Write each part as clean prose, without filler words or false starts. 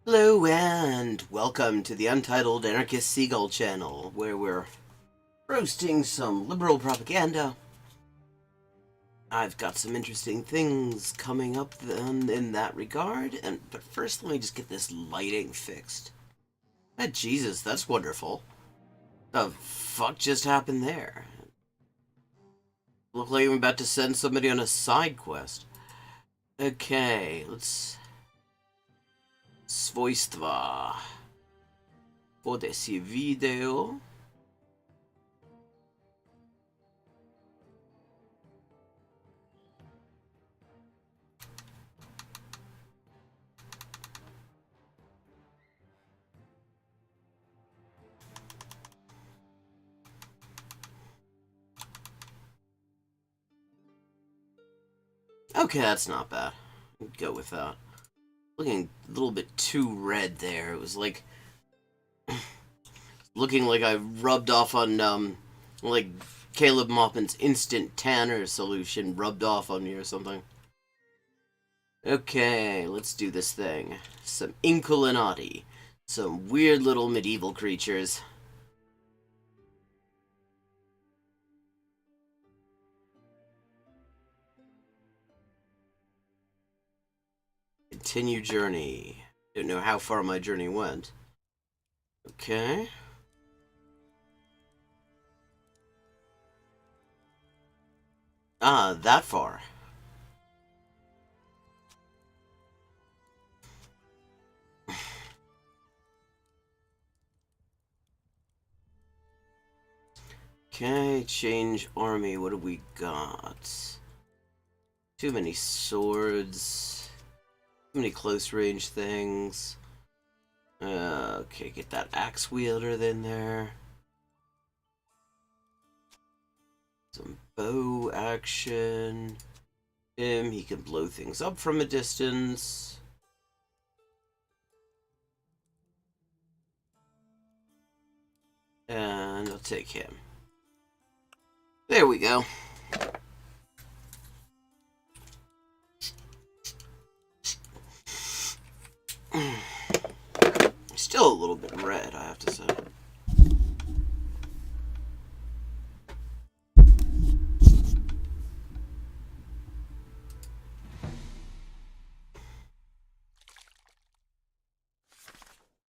Hello and welcome to the Untitled Anarchist Seagull channel, where we're roasting some liberal propaganda. I've got some interesting things coming up in that regard, but first let me just get this lighting fixed. Jesus, that's wonderful. The fuck just happened there? Look like I'm about to send somebody on a side quest. Okay, let's... Svojstva. Podesi video. Okay, that's not bad. Go with that. Looking a little bit too red there. It was like looking like I rubbed off on like Caleb Maupin's instant tanner solution rubbed off on me or something. Okay, let's do this thing. Some Inkulinati. Some weird little medieval creatures. Continue journey. Don't know how far my journey went. Okay. Ah, that far. Okay, change army. What do we got? Too many swords. Too many close range things. Okay, get that axe wielder in there. Some bow action. He can blow things up from a distance. And I'll take him. There we go. Still a little bit red, I have to say.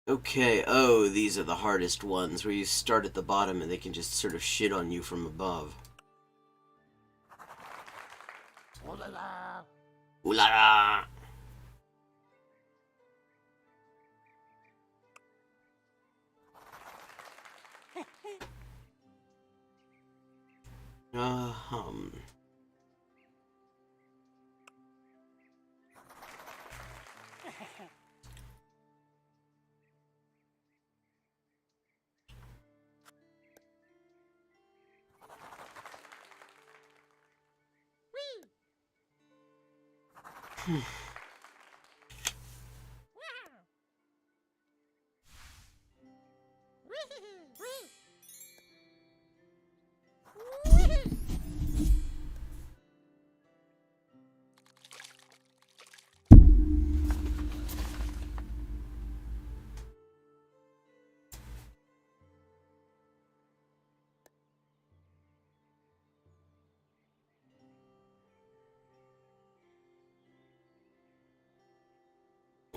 Okay, oh, these are the hardest ones, where you start at the bottom and they can just sort of shit on you from above. Ooh la la! Ooh la la! Uh-hum.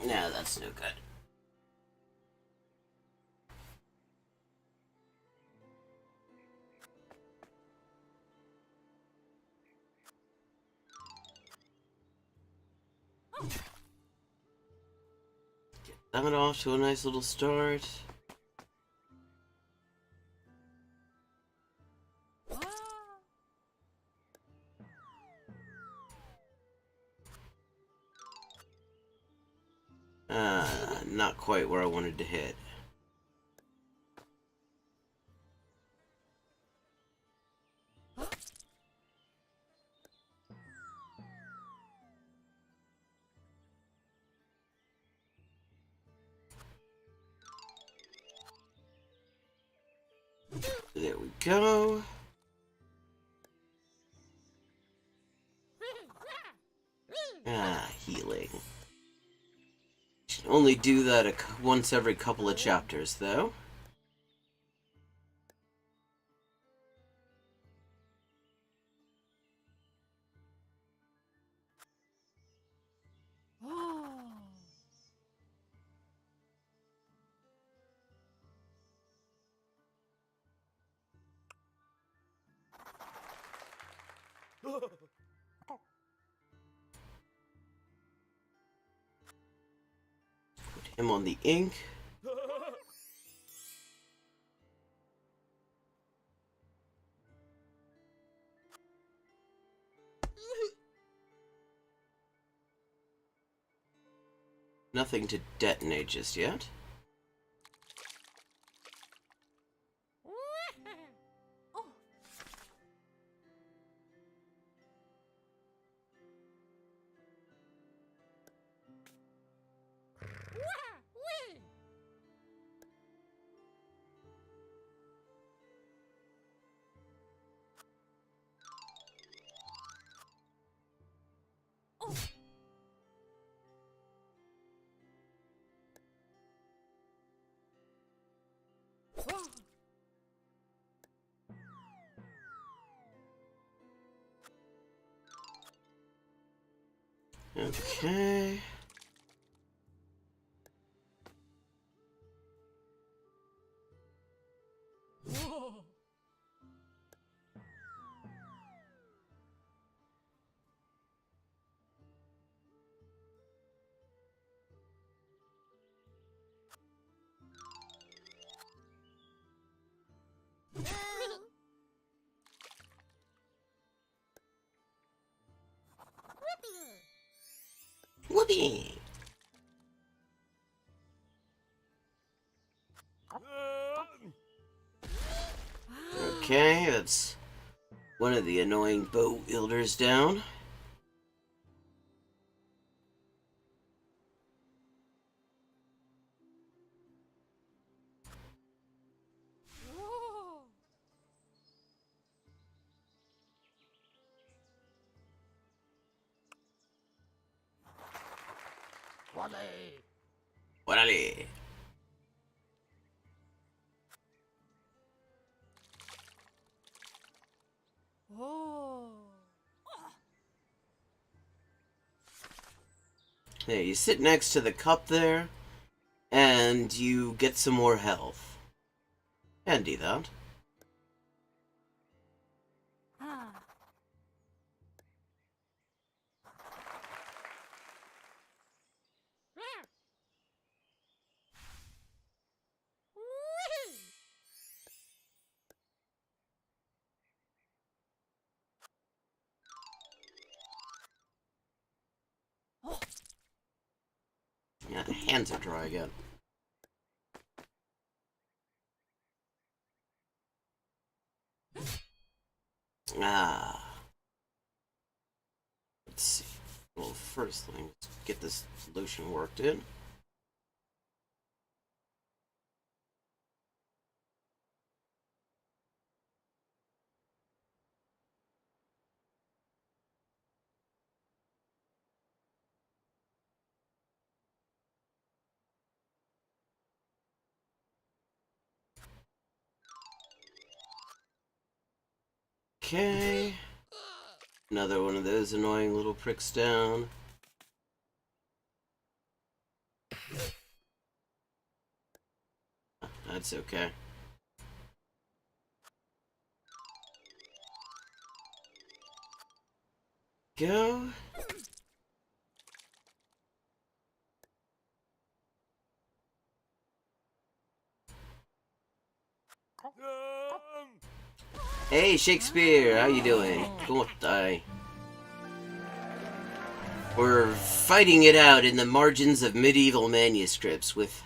No, that's no good. Get that off to a nice little start. Not quite where I wanted to hit. There we go. Healing. only do that once every couple of chapters, though. Put him on the ink. Nothing to detonate just yet. Okay. Whoopee! Okay, that's one of the annoying boat wielders down. Órale. Hey, you sit next to the cup there, and you get some more health. Handy, that. Yeah, the hands are dry again. Ah. Let's see. Well, first, let me get this solution worked in. Okay. Another one of those annoying little pricks down. That's okay. Go. Hey, Shakespeare, how you doing? Kumottai. We're fighting it out in the margins of medieval manuscripts with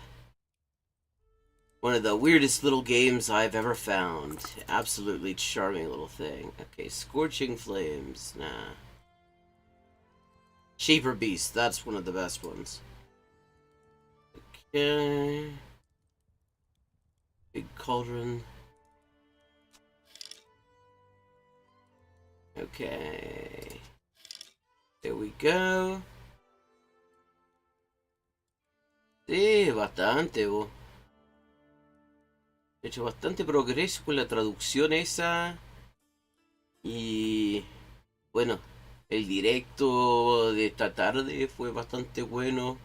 one of the weirdest little games I've ever found. Absolutely charming little thing. Okay, Scorching Flames. Nah. Shaper Beast, that's one of the best ones. Okay. Big Cauldron. Okay. There we go. Sí, bastante, vos. He hecho bastante progreso con la traducción esa. Y bueno, el directo de esta tarde fue bastante bueno.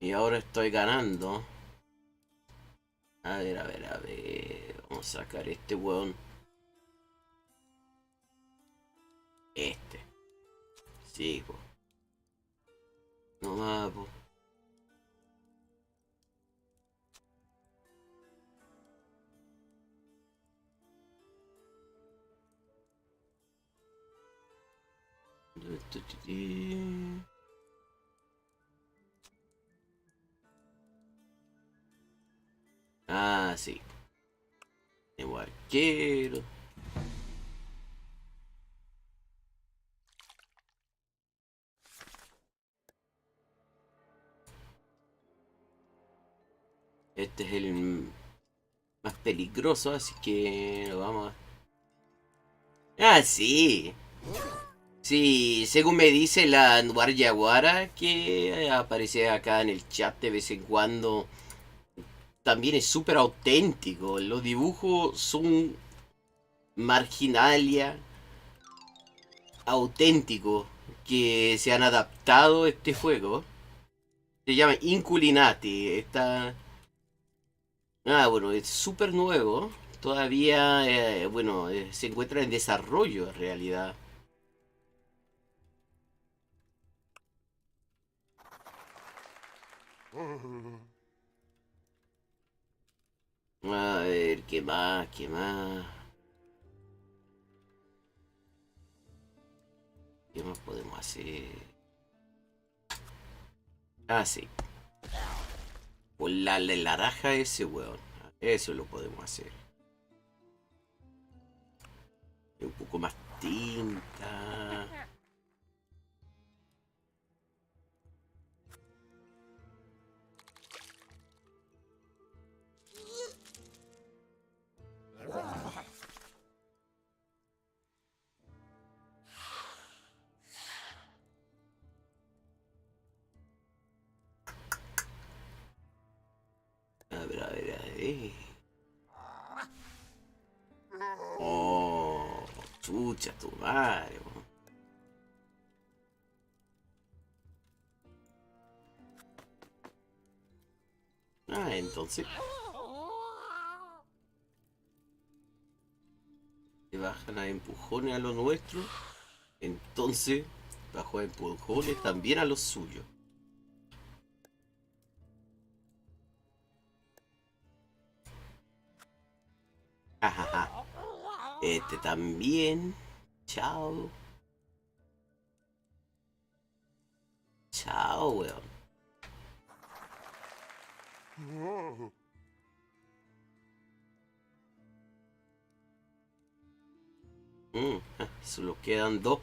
Y ahora estoy ganando. A ver, a ver, a ver. Vamos a sacar este weón. Este. Sí, po. No más, po. Ah, sí. Nuevo arquero. Este es el más peligroso, así que lo vamos a... Ah, sí. Sí, según me dice la Anwar Yaguara, que aparece acá en el chat de vez en cuando, también es súper auténtico. Los dibujos son marginalia, auténticos, que se han adaptado a este juego. Se llama Inkulinati. Está... Ah, bueno, es súper nuevo. Todavía, bueno, se encuentra en desarrollo en realidad. A ver, ¿qué más? ¿Qué más? ¿Qué más podemos hacer? Ah, sí. Por la raja ese weón. Eso lo podemos hacer. Un poco más tinta. A ver, a ver, a ver. Oh, chucha tu madre, weón. Ah, entonces. Se bajan a empujones a lo nuestro. Entonces, bajo a empujones también a los suyos. Jajaja. Este también. Chao. Chao, weón. Solo quedan dos.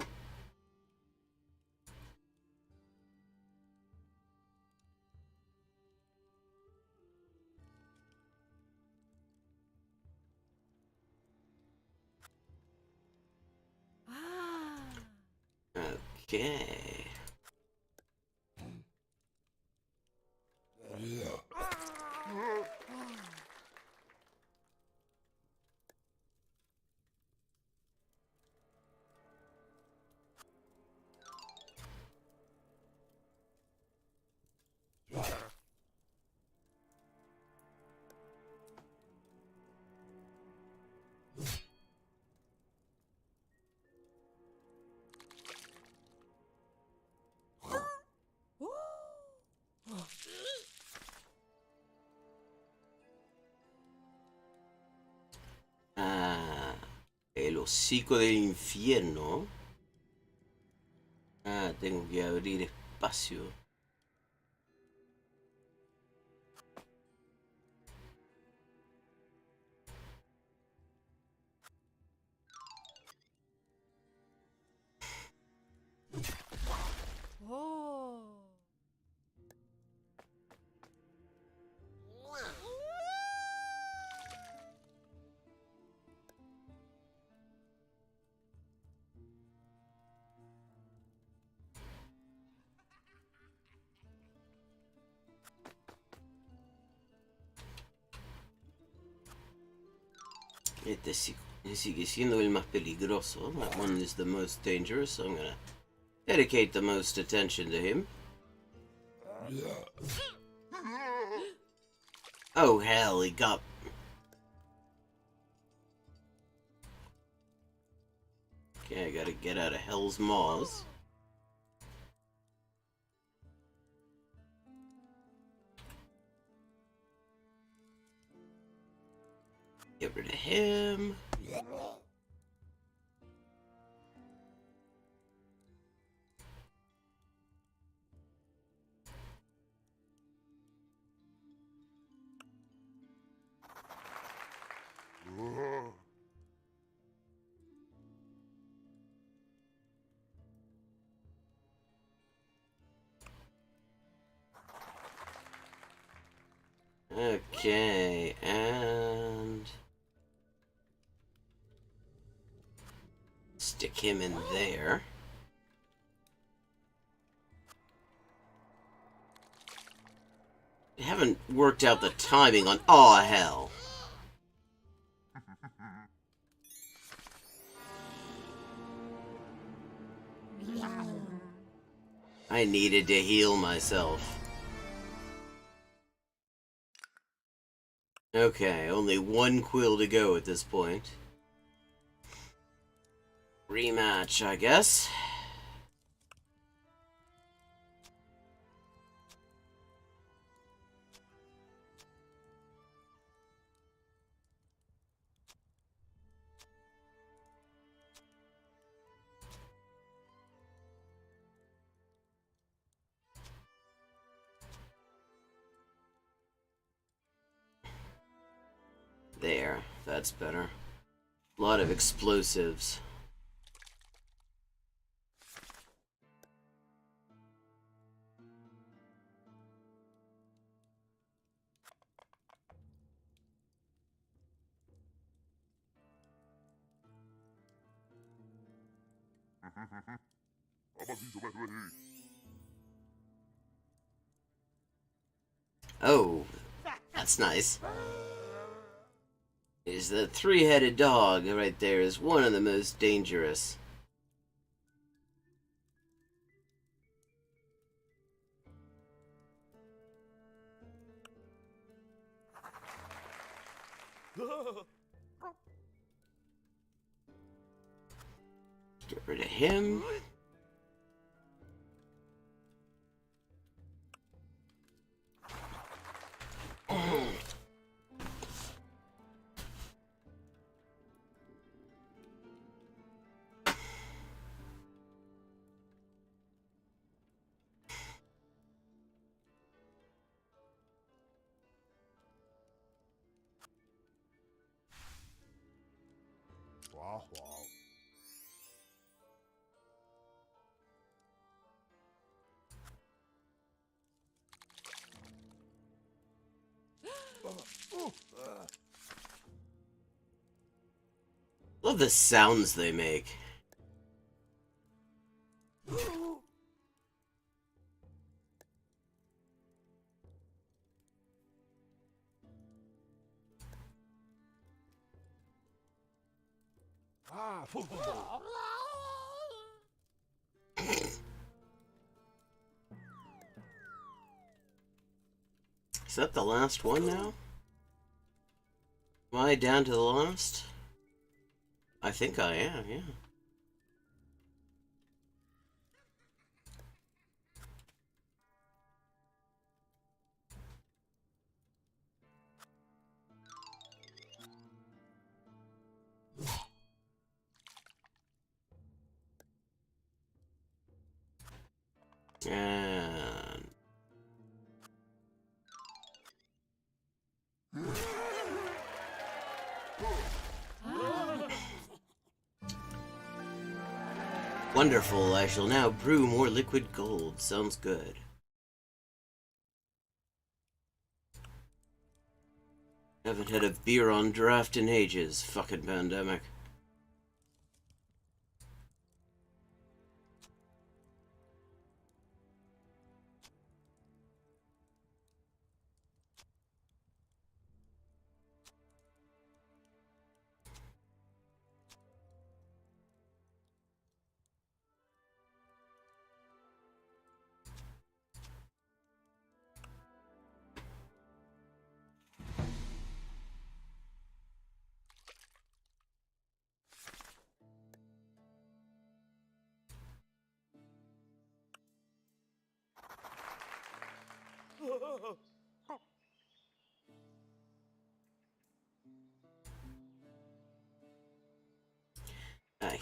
Ok. Ah, el hocico del infierno. Ah, tengo que abrir espacio. Este sigue siendo el más peligroso. That one is the most dangerous, so I'm gonna dedicate the most attention to him. Oh hell, he got... Okay, I gotta get out of Hell's Maws. Get rid of him. Okay, and... stick him in there. I haven't worked out the timing on... Aw, hell. I needed to heal myself. Okay, only one quill to go at this point. Rematch, I guess. There, that's better. A lot of explosives. Oh, that's nice. Is the three-headed dog right there is one of the most dangerous. Get rid of him. Love the sounds they make. Is that the last one now? Am I down to the last? I think I am, yeah. And... wonderful, I shall now brew more liquid gold. Sounds good. Haven't had a beer on draft in ages. Fucking pandemic.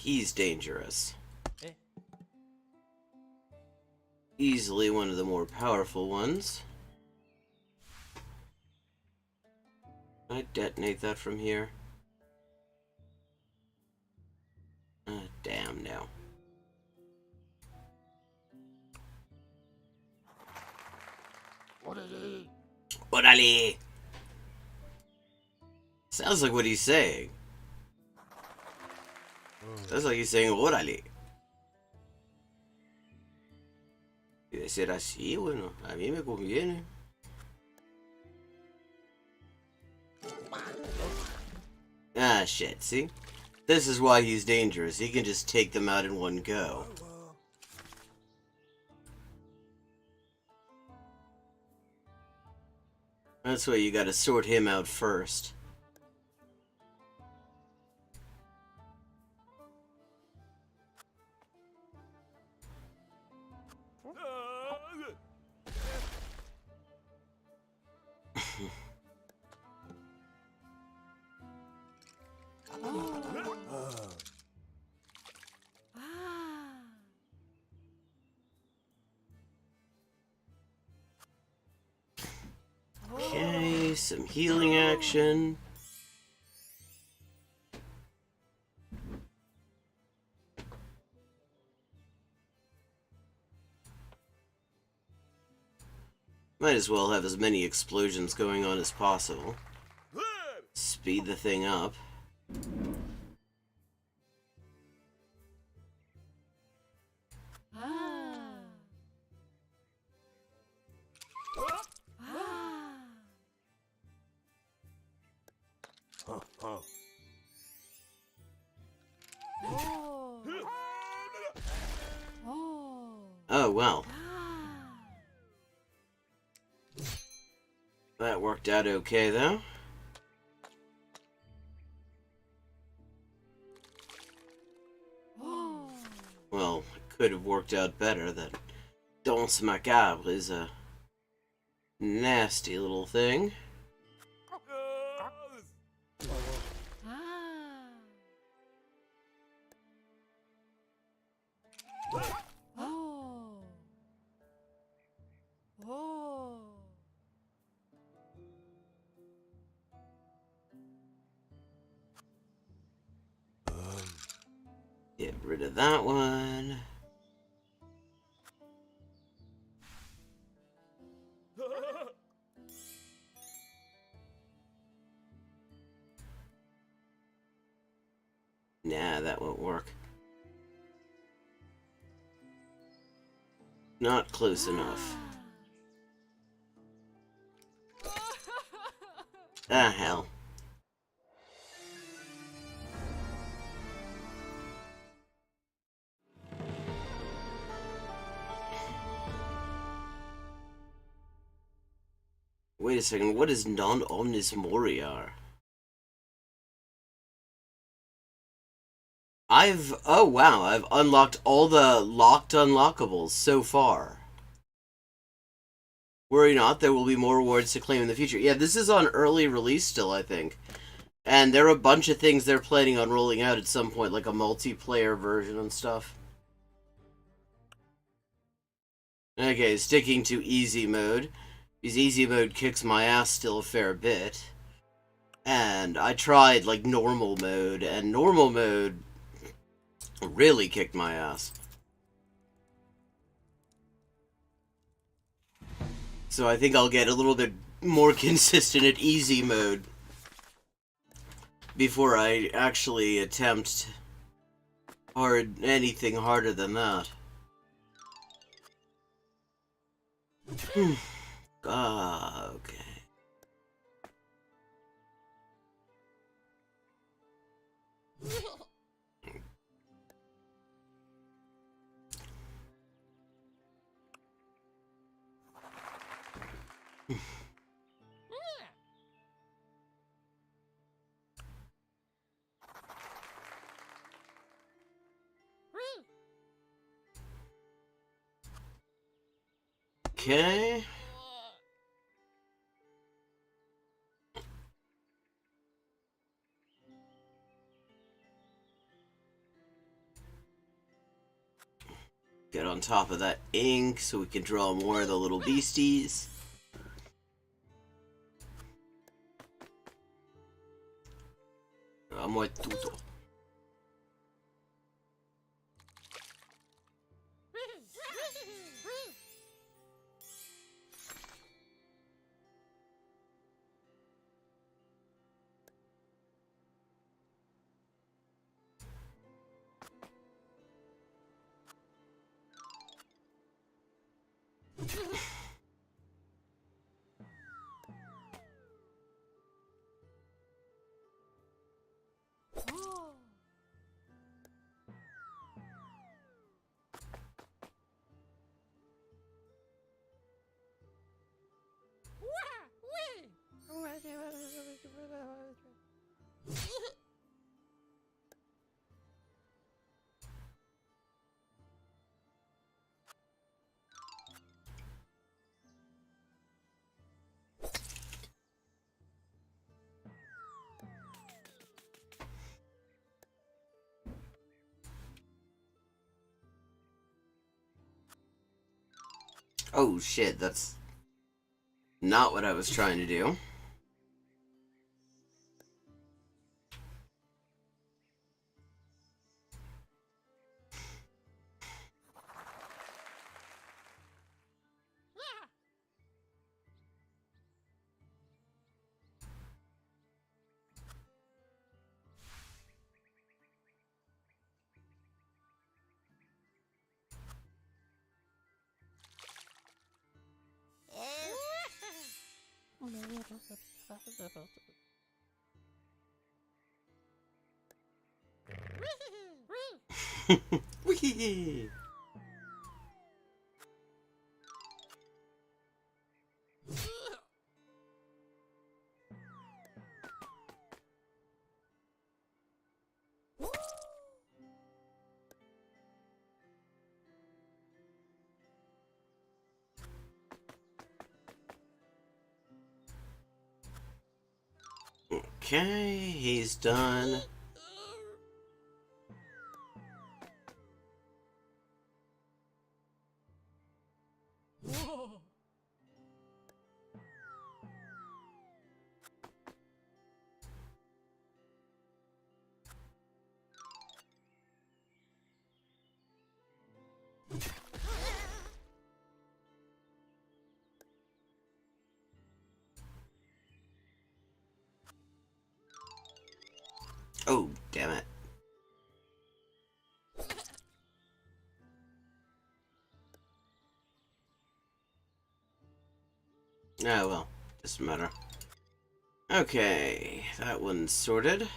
He's dangerous. Easily one of the more powerful ones. Can I detonate that from here? Damn, no. Orale! Sounds like what he's saying. Sounds like he's saying orale. Y de ser así, bueno, a mí me conviene. Ah, shit, see? This is why he's dangerous. He can just take them out in one go. That's why you gotta sort him out first. Okay, some healing action. Might as well have as many explosions going on as possible. Speed the thing up. Oh, well. That worked out okay, though. Well, it could have worked out better. That Danse Macabre is a nasty little thing. Get rid of that one. Nah, that won't work. Not close enough. Ah, hell. Wait a second, what is non-omnis moriar? oh wow, I've unlocked all the locked unlockables so far. Worry not, there will be more rewards to claim in the future. Yeah, this is on early release still, I think. And there are a bunch of things they're planning on rolling out at some point, like a multiplayer version and stuff. Okay, sticking to easy mode. Because easy mode kicks my ass still a fair bit. And I tried, like, normal mode, and normal mode really kicked my ass. So I think I'll get a little bit more consistent at easy mode before I actually attempt anything harder than that. Okay. Okay. Get on top of that ink so we can draw more of the little beasties. Amo tutto. Oh shit, that's not what I was trying to do. Whee! Okay, he's done. Oh, damn it. Oh, well, doesn't matter. Okay, that one's sorted.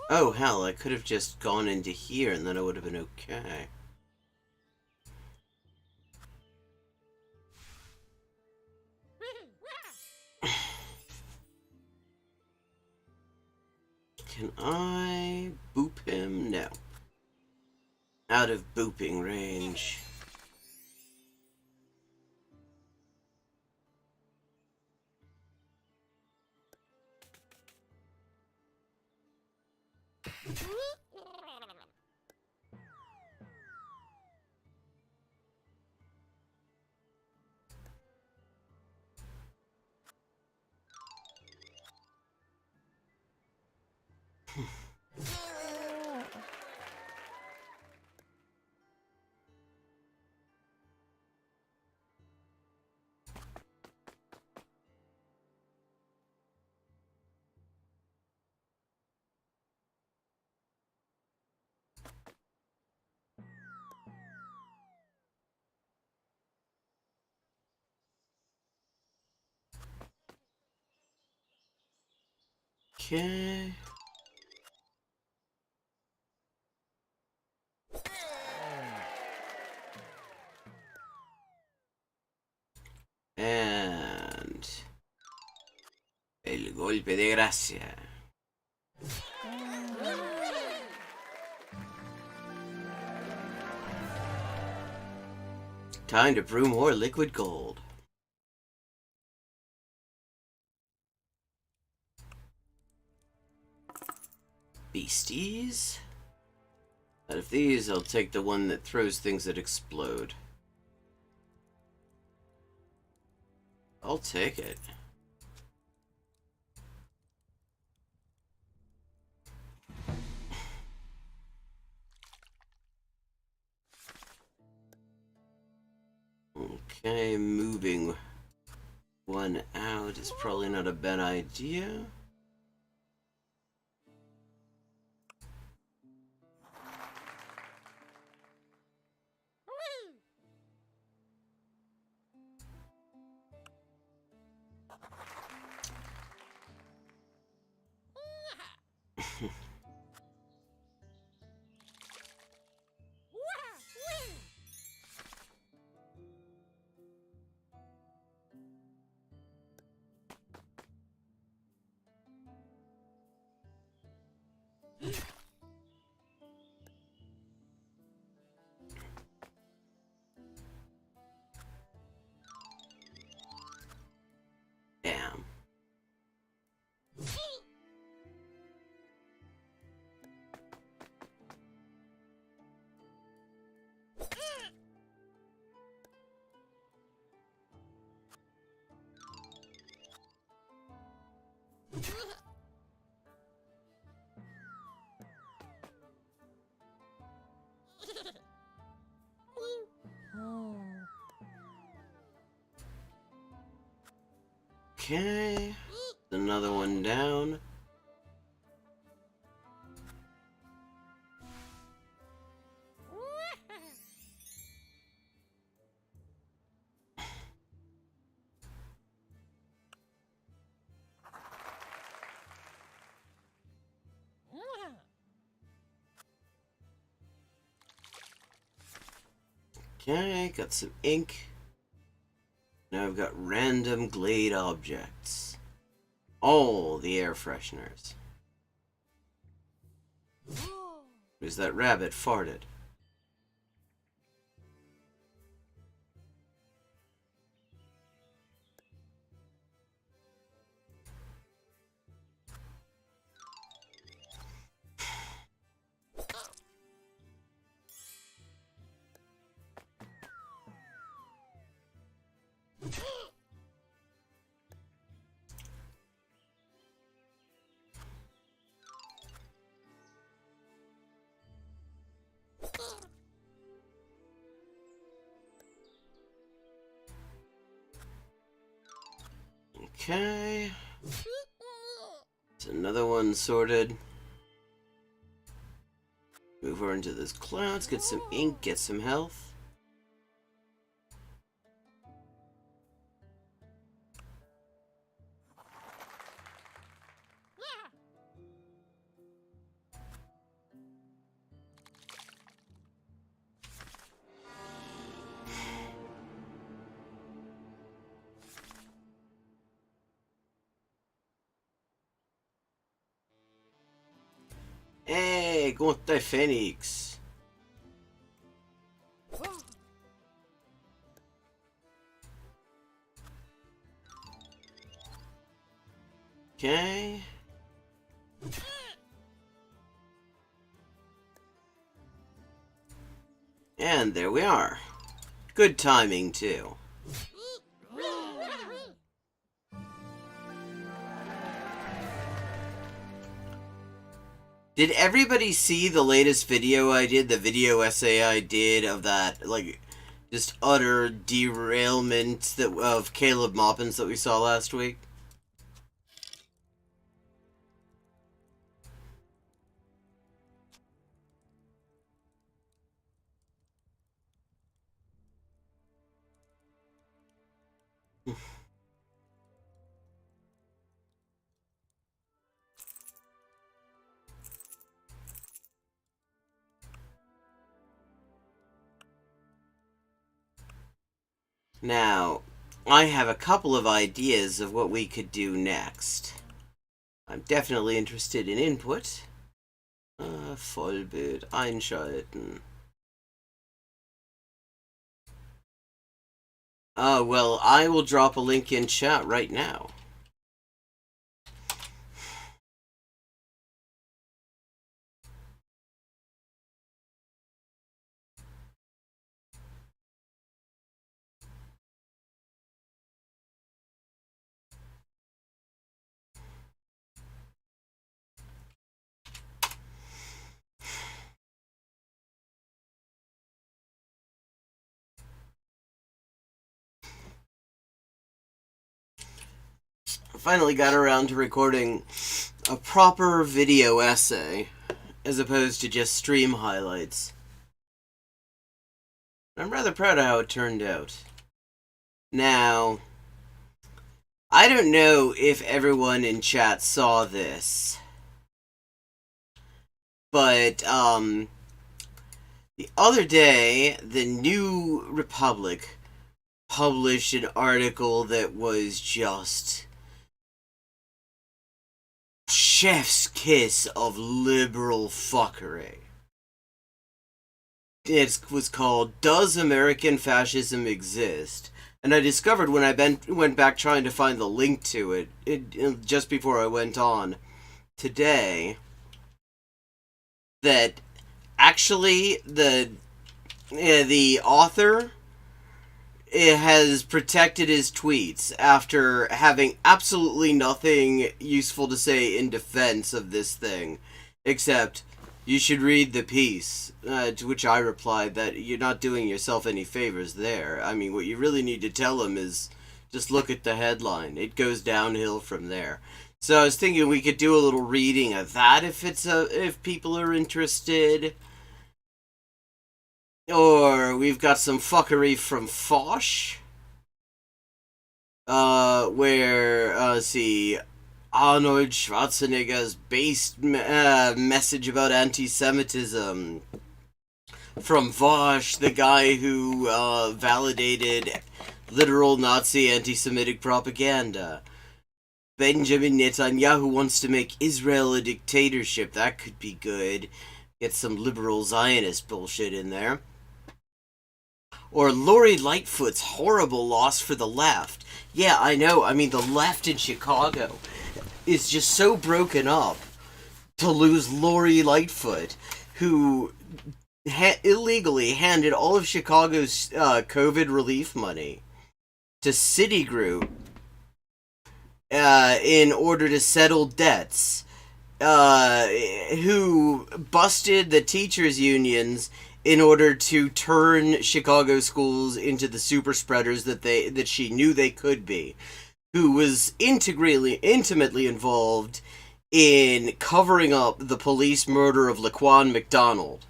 Oh, hell, I could have just gone into here and then it would have been okay. Can I boop him? No. Out of booping range. Okay. And el golpe de gracia. Time to brew more liquid gold. beasties. Out of these, I'll take the one that throws things that explode. I'll take it. Okay, moving one out is probably not a bad idea. Damn. Okay, another one down. Okay, got some ink. Now I've got random glade objects. All the air fresheners. Who's that rabbit farted? Okay. It's another one sorted. Move over into those clouds, get some ink, get some health. Hey, Gonte Phoenix. Okay. And there we are. Good timing, too. Did everybody see the latest video I did? The video essay I did of that, like, just utter derailment that of Caleb Moppins that we saw last week? Now, I have a couple of ideas of what we could do next. I'm definitely interested in input. Vollbild einschalten. Well, I will drop a link in chat right now. finally got around to recording a proper video essay, as opposed to just stream highlights. I'm rather proud of how it turned out. Now, I don't know if everyone in chat saw this, but, the other day, the New Republic published an article that was just chef's kiss of liberal fuckery. It was called "Does American Fascism Exist?" And I discovered when I went back trying to find the link to it just before I went on today, that actually the author has protected his tweets after having absolutely nothing useful to say in defense of this thing, except, "You should read the piece," to which I replied that you're not doing yourself any favors there. I mean, what you really need to tell him is just look at the headline. It goes downhill from there. So I was thinking we could do a little reading of that if people are interested. Or we've got some fuckery from Foch, where, let's see, Arnold Schwarzenegger's based message about anti-Semitism. From Foch, the guy who validated literal Nazi anti-Semitic propaganda. Benjamin Netanyahu wants to make Israel a dictatorship. That could be good. Get some liberal Zionist bullshit in there. Or Lori Lightfoot's horrible loss for the left. Yeah, I know. I mean, the left in Chicago is just so broken up to lose Lori Lightfoot, who illegally handed all of Chicago's COVID relief money to Citigroup in order to settle debts, who busted the teachers' unions in order to turn Chicago schools into the super spreaders that she knew they could be, who was intimately involved in covering up the police murder of Laquan McDonald.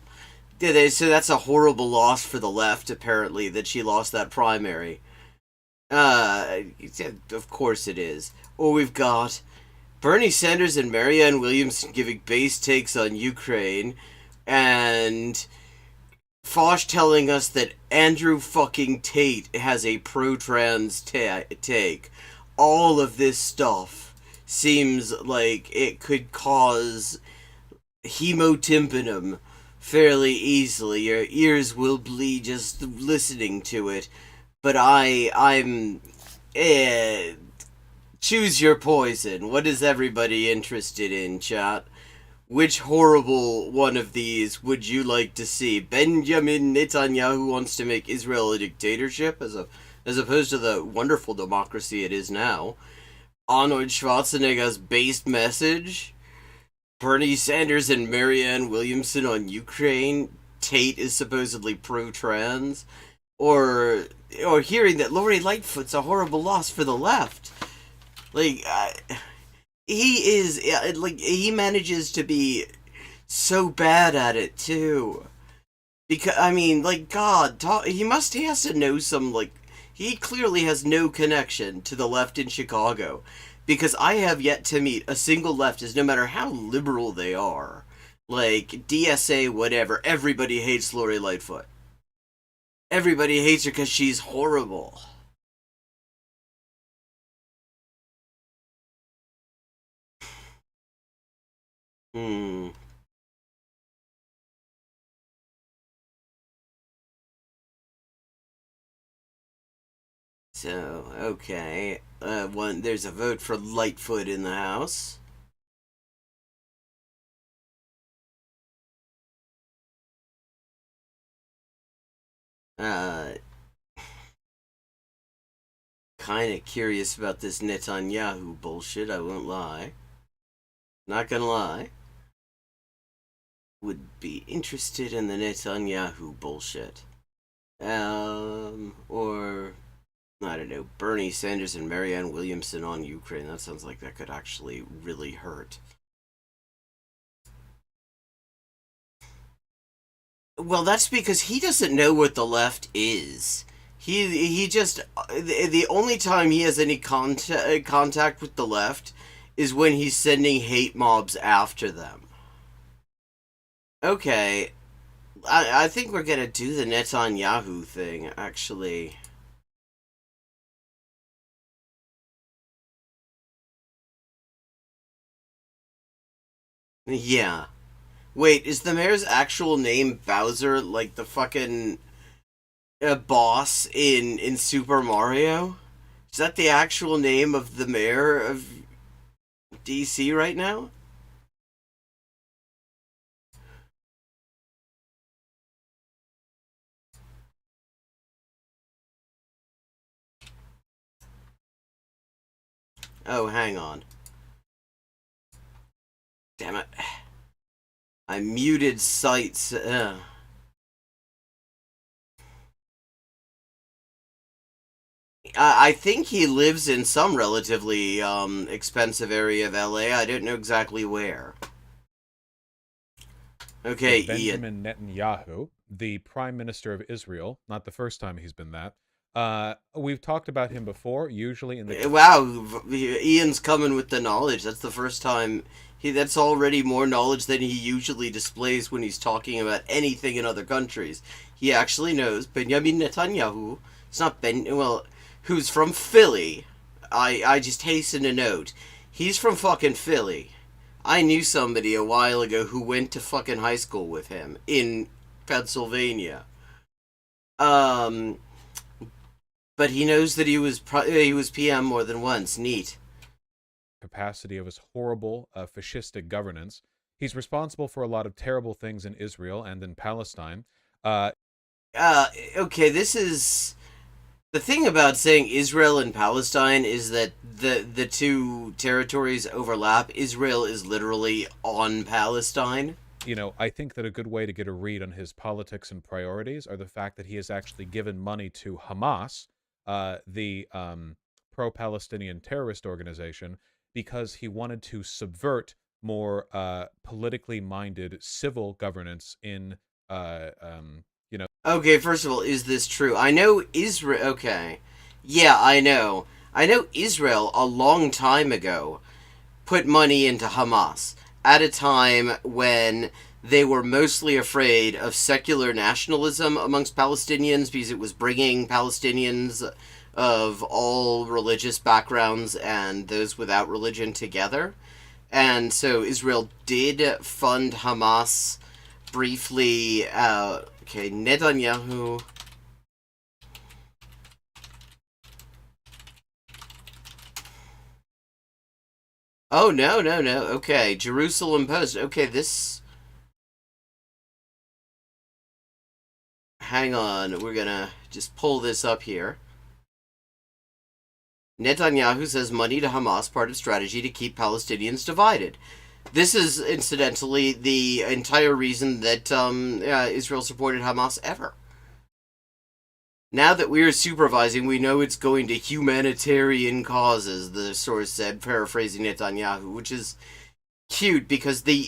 So that's a horrible loss for the left, apparently, that she lost that primary. Of course it is. Or we've got Bernie Sanders and Marianne Williamson giving base takes on Ukraine, and Foch telling us that Andrew fucking Tate has a pro-trans take. All of this stuff seems like it could cause hemotympanum fairly easily. Your ears will bleed just listening to it. But I'm choose your poison. What is everybody interested in, chat? Which horrible one of these would you like to see? Benjamin Netanyahu wants to make Israel a dictatorship as opposed to the wonderful democracy it is now. Arnold Schwarzenegger's based message. Bernie Sanders and Marianne Williamson on Ukraine. Tate is supposedly pro-trans. Or hearing that Lori Lightfoot's a horrible loss for the left. Like, he manages to be so bad at it, too. Because, I mean, like, God, he has to know some, like, he clearly has no connection to the left in Chicago. Because I have yet to meet a single leftist, no matter how liberal they are. Like, DSA, whatever, everybody hates Lori Lightfoot. Everybody hates her because she's horrible. So, okay. There's a vote for Lightfoot in the House. Kind of curious about this Netanyahu bullshit, I won't lie. Not gonna lie. Would be interested in the Netanyahu bullshit. Or I don't know, Bernie Sanders and Marianne Williamson on Ukraine. That sounds like that could actually really hurt. Well, that's because he doesn't know what the left is. He just the only time he has any contact with the left is when he's sending hate mobs after them. Okay, I think we're gonna do the Netanyahu thing, actually. Yeah. Wait, is the mayor's actual name Bowser, like the fucking boss in Super Mario? Is that the actual name of the mayor of DC right now? Oh, hang on. Damn it. I muted sites. I think he lives in some relatively expensive area of LA. I don't know exactly where. So Okay, Ian. Benjamin Netanyahu, the Prime Minister of Israel, not the first time he's been that. We've talked about him before, usually in the Wow, Ian's coming with the knowledge. That's the first time that's already more knowledge than he usually displays when he's talking about anything in other countries. He actually knows Benjamin Netanyahu. It's not who's from Philly. I just hasten to note, he's from fucking Philly. I knew somebody a while ago who went to fucking high school with him in Pennsylvania. Um, but he knows that he was PM more than once. Neat. capacity of his horrible fascistic governance. He's responsible for a lot of terrible things in Israel and in Palestine. Uh, Uh, okay, this is the thing about saying Israel and Palestine is that the two territories overlap. Israel is literally on Palestine. I think that a good way to get a read on his politics and priorities are the fact that he has actually given money to Hamas, the pro-Palestinian terrorist organization, because he wanted to subvert more politically minded civil governance in, uh, um, you know, Okay, first of all, is this true? I know Israel. Okay, yeah, I know. I know Israel a long time ago put money into Hamas at a time when they were mostly afraid of secular nationalism amongst Palestinians because it was bringing Palestinians of all religious backgrounds and those without religion together. And so Israel did fund Hamas briefly. Okay, Netanyahu. Oh, no, no, no. Okay, Jerusalem Post. Okay, this. Hang on, we're gonna just pull this up here. Netanyahu says money to Hamas part of strategy to keep Palestinians divided. This is incidentally the entire reason that Israel supported Hamas ever. Now that we're supervising, we know it's going to humanitarian causes, the source said, paraphrasing Netanyahu, which is cute because the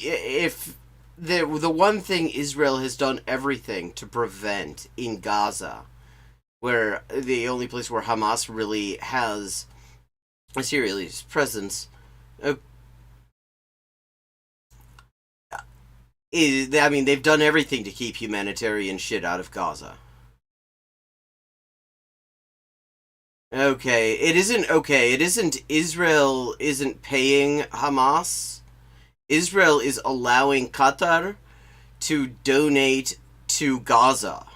one thing Israel has done everything to prevent in Gaza, where the only place where Hamas really has a serious presence, uh, I mean, they've done everything to keep humanitarian shit out of Gaza. Okay, it isn't okay. It isn't Israel isn't paying Hamas. Israel is allowing Qatar to donate to Gaza.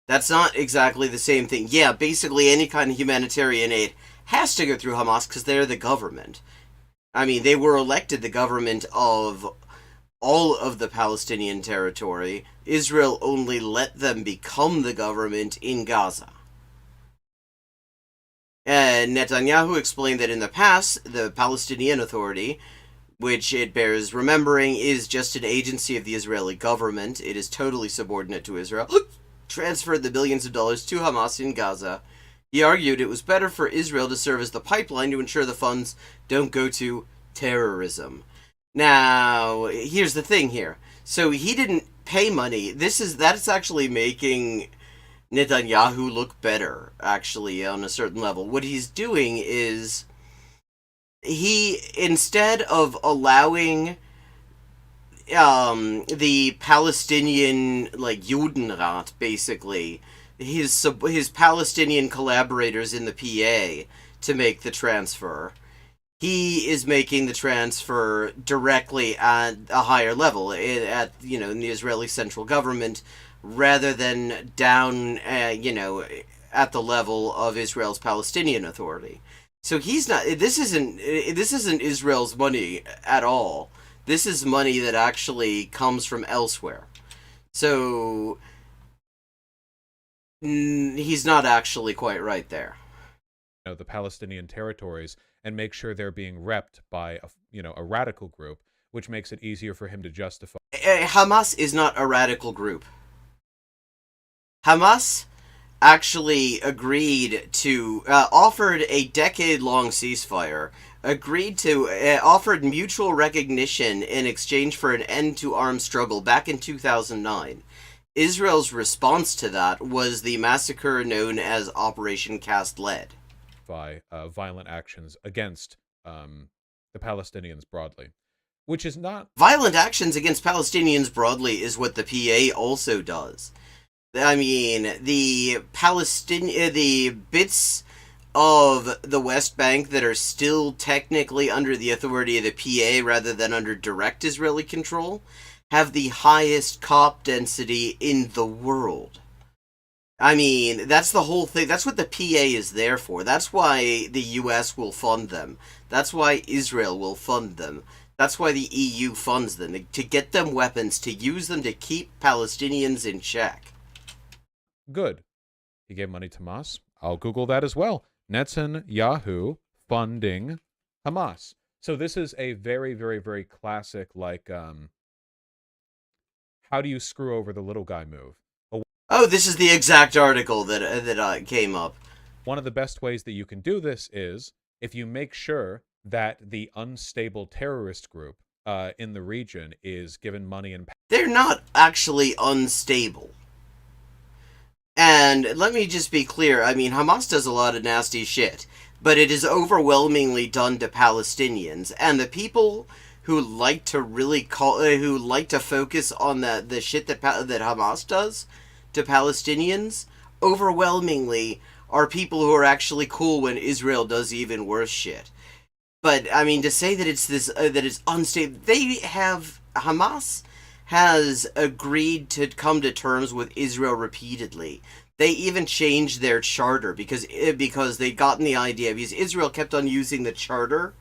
That's not exactly the same thing. Yeah, basically any kind of humanitarian aid has to go through Hamas because they're the government. I mean, they were elected the government of all of the Palestinian territory. Israel only let them become the government in Gaza. And Netanyahu explained that in the past, the Palestinian Authority, which it bears remembering is just an agency of the Israeli government, it is totally subordinate to Israel. transferred the billions of dollars to Hamas in Gaza. He argued it was better for Israel to serve as the pipeline to ensure the funds don't go to terrorism. Now, here's the thing here. So he didn't pay money. That's actually making Netanyahu look better, actually, on a certain level. What he's doing is instead of allowing the Palestinian, like, Judenrat, basically, his Palestinian collaborators in the PA to make the transfer, he is making the transfer directly at a higher level, in the Israeli central government, rather than down, at the level of Israel's Palestinian Authority. So he's not. This isn't Israel's money at all. This is money that actually comes from elsewhere. So he's not actually quite right there. The Palestinian territories and make sure they're being repped by a radical group, which makes it easier for him to justify. Hamas is not a radical group. Hamas actually agreed to offered a decade-long ceasefire, offered mutual recognition in exchange for an end to armed struggle back in 2009. Israel's response to that was the massacre known as Operation Cast Lead. By violent actions against the Palestinians broadly, which is not... Violent actions against Palestinians broadly is what the PA also does. I mean, the bits of the West Bank that are still technically under the authority of the PA rather than under direct Israeli control have the highest cop density in the world. I mean, that's the whole thing. That's what the PA is there for. That's why the US will fund them. That's why Israel will fund them. That's why the EU funds them. To get them weapons, to use them to keep Palestinians in check. Good. He gave money to Hamas. I'll Google that as well. Netanyahu funding Hamas. So this is a very, very, very classic, like, how do you screw over the little guy move? Oh, this is the exact article that came up. One of the best ways that you can do this is if you make sure that the unstable terrorist group in the region is given money and... They're not actually unstable. And let me just be clear, I mean, Hamas does a lot of nasty shit, but it is overwhelmingly done to Palestinians, and the people who like to focus on the shit that Hamas does to Palestinians, overwhelmingly are people who are actually cool when Israel does even worse shit. But, I mean, to say that it's that it's unstable, Hamas has agreed to come to terms with Israel repeatedly. They even changed their charter because they'd gotten the idea, because Israel kept on using the charter,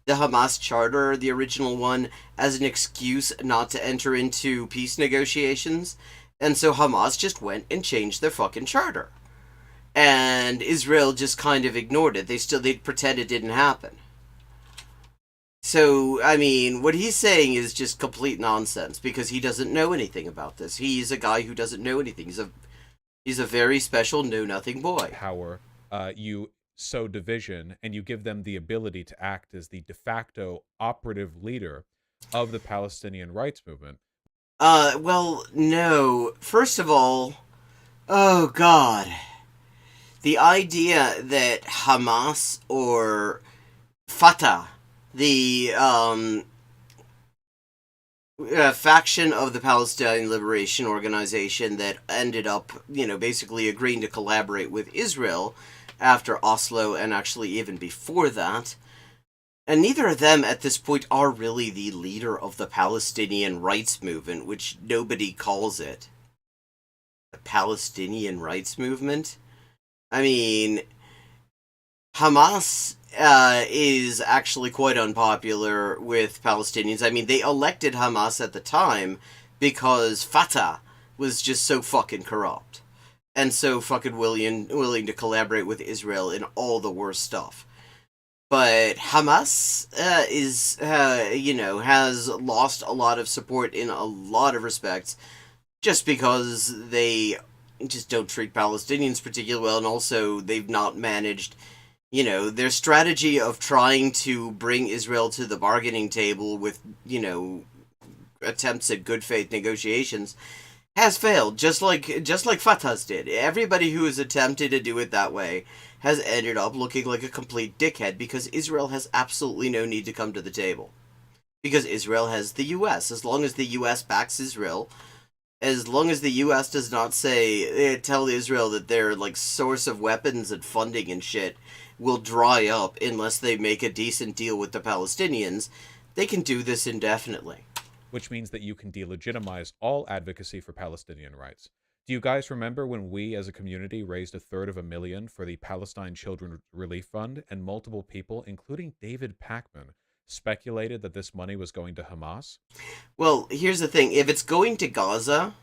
the Hamas charter, the original one, as an excuse not to enter into peace negotiations. And so Hamas just went and changed their fucking charter. And Israel just kind of ignored it. They'd pretend it didn't happen. So, I mean, what he's saying is just complete nonsense, because he doesn't know anything about this. He's a guy who doesn't know anything. He's a very special know-nothing boy. Power, you sow division, and you give them the ability to act as the de facto operative leader of the Palestinian rights movement. Well, no. First of all, oh god. The idea that Hamas or Fatah, the faction of the Palestinian Liberation Organization that ended up, basically agreeing to collaborate with Israel after Oslo, and actually even before that. And neither of them at this point are really the leader of the Palestinian rights movement, which nobody calls it. The Palestinian rights movement? I mean, Hamas is actually quite unpopular with Palestinians. I mean, they elected Hamas at the time because Fatah was just so fucking corrupt. And so fucking willing to collaborate with Israel in all the worst stuff. But Hamas has lost a lot of support in a lot of respects, just because they, just don't treat Palestinians particularly well, and also they've not managed, their strategy of trying to bring Israel to the bargaining table with, attempts at good faith negotiations has failed, just like Fatah's did. Everybody who has attempted to do it that way has ended up looking like a complete dickhead because Israel has absolutely no need to come to the table. Because Israel has the U.S. As long as the U.S. backs Israel, as long as the U.S. does not tell Israel that their source of weapons and funding and shit will dry up unless they make a decent deal with the Palestinians, they can do this indefinitely. Which means that you can delegitimize all advocacy for Palestinian rights. Do you guys remember when we as a community raised $350,000 for the Palestine Children Relief Fund, and multiple people, including David Pakman, speculated that this money was going to Hamas? Well, here's the thing. If it's going to Gaza,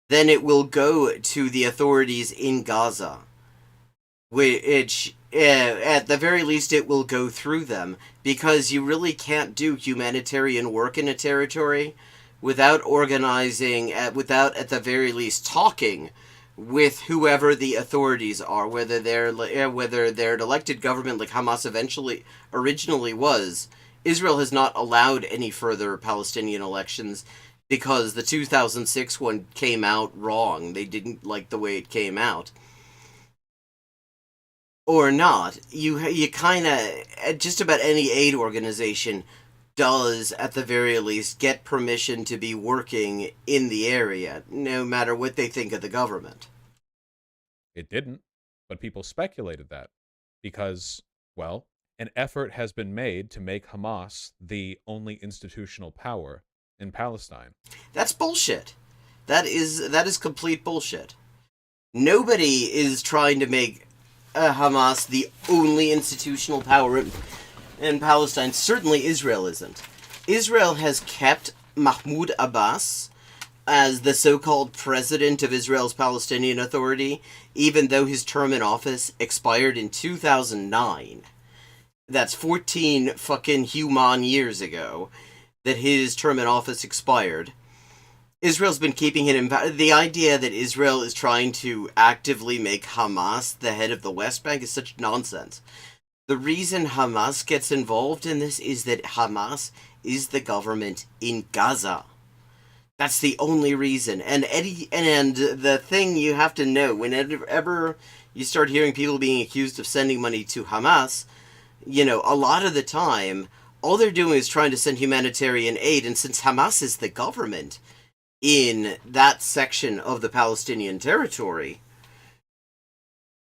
then it will go to the authorities in Gaza, which, at the very least, it will go through them, because you really can't do humanitarian work in a territory without organizing, without at the very least talking with whoever the authorities are, whether they're an elected government like Hamas originally was. Israel has not allowed any further Palestinian elections because the 2006 one came out wrong. They didn't like the way it came out. Or not, you kind of, just about any aid organization does, at the very least, get permission to be working in the area, no matter what they think of the government. It didn't, but people speculated that because, well, an effort has been made to make Hamas the only institutional power in Palestine. That's bullshit. That is complete bullshit. Nobody is trying to make Hamas the only institutional power in Palestine. Certainly Israel isn't. Israel has kept Mahmoud Abbas as the so-called president of Israel's Palestinian Authority, even though his term in office expired in 2009. That's 14 fucking human years ago that his term in office expired. Israel's been keeping it in. The idea that Israel is trying to actively make Hamas the head of the West Bank is such nonsense. The reason Hamas gets involved in this is that Hamas is the government in Gaza. That's the only reason. And the thing you have to know, whenever you start hearing people being accused of sending money to Hamas, a lot of the time, all they're doing is trying to send humanitarian aid, and since Hamas is the government in that section of the Palestinian territory,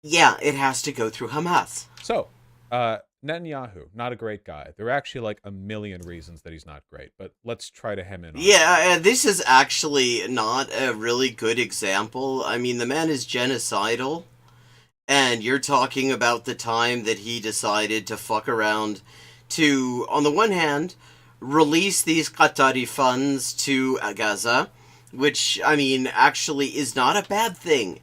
yeah, it has to go through Hamas. So, Netanyahu, not a great guy. There are actually like a million reasons that he's not great, but let's try to hem in on Yeah, this is actually not a really good example. I mean, the man is genocidal, and you're talking about the time that he decided to fuck around to, on the one hand, release these Qatari funds to Gaza, which, I mean, actually is not a bad thing.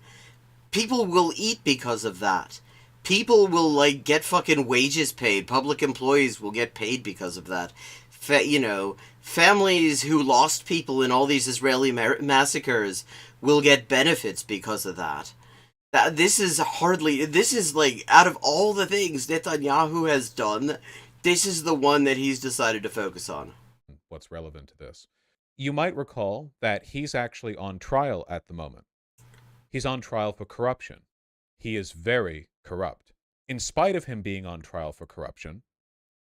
People will eat because of that. People will, get fucking wages paid. Public employees will get paid because of that. Families who lost people in all these Israeli massacres will get benefits because of that. This is, out of all the things Netanyahu has done, this is the one that he's decided to focus on. what's relevant to this. You might recall that he's actually on trial at the moment. He's on trial for corruption. He is very corrupt. In spite of him being on trial for corruption,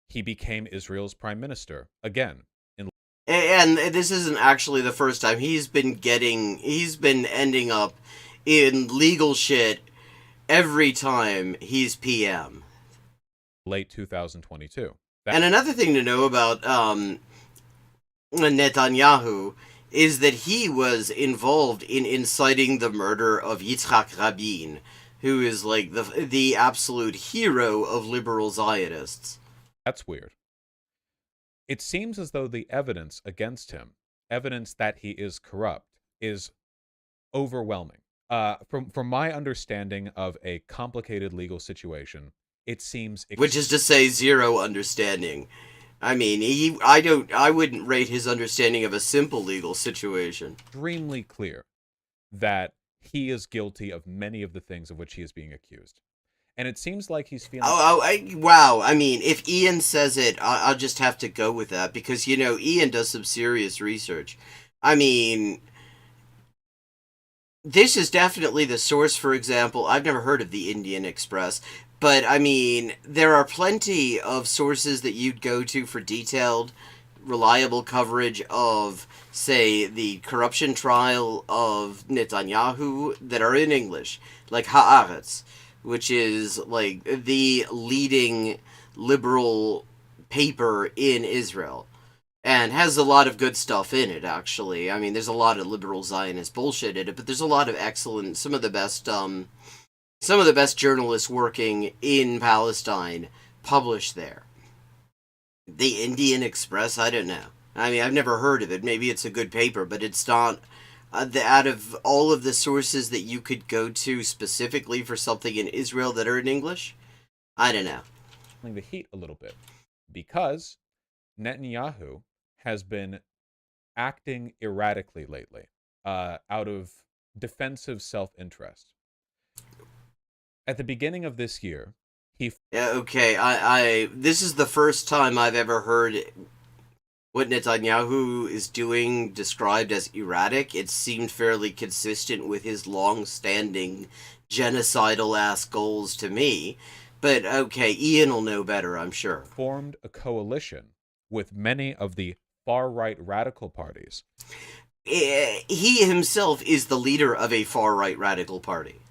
he became Israel's prime minister again. And this isn't actually the first time. He's been ending up in legal shit every time he's PM. Late 2022. And another thing to know about Netanyahu is that he was involved in inciting the murder of Yitzhak Rabin, who is like the absolute hero of liberal Zionists. That's weird. It seems as though the evidence against him, evidence that he is corrupt, is overwhelming. From my understanding of a complicated legal situation, it seems which is to say zero understanding. I mean, I wouldn't rate his understanding of a simple legal situation. Extremely clear that he is guilty of many of the things of which he is being accused. And it seems like he's feeling. Wow. I mean, if Ian says it, I'll just have to go with that because, Ian does some serious research. I mean, this is definitely the source, for example. I've never heard of the Indian Express, but I mean, there are plenty of sources that you'd go to for detailed, reliable coverage of, say, the corruption trial of Netanyahu that are in English, like Haaretz, which is like the leading liberal paper in Israel and has a lot of good stuff in it. Actually, I mean, there's a lot of liberal Zionist bullshit in it, but there's a lot of excellent, some of the best journalists working in Palestine published there. The Indian Express, I don't know. I mean, I've never heard of it. Maybe it's a good paper, but it's not. Out of all of the sources that you could go to specifically for something in Israel that are in English, I don't know. The heat a little bit because Netanyahu has been acting erratically lately, out of defensive self-interest. At the beginning of this year, Yeah, okay, I this is the first time I've ever heard what Netanyahu is doing described as erratic. It seemed fairly consistent with his long-standing genocidal-ass goals to me. But okay, Ian will know better, I'm sure. Formed a coalition with many of the far-right radical parties. He himself is the leader of a far-right radical party.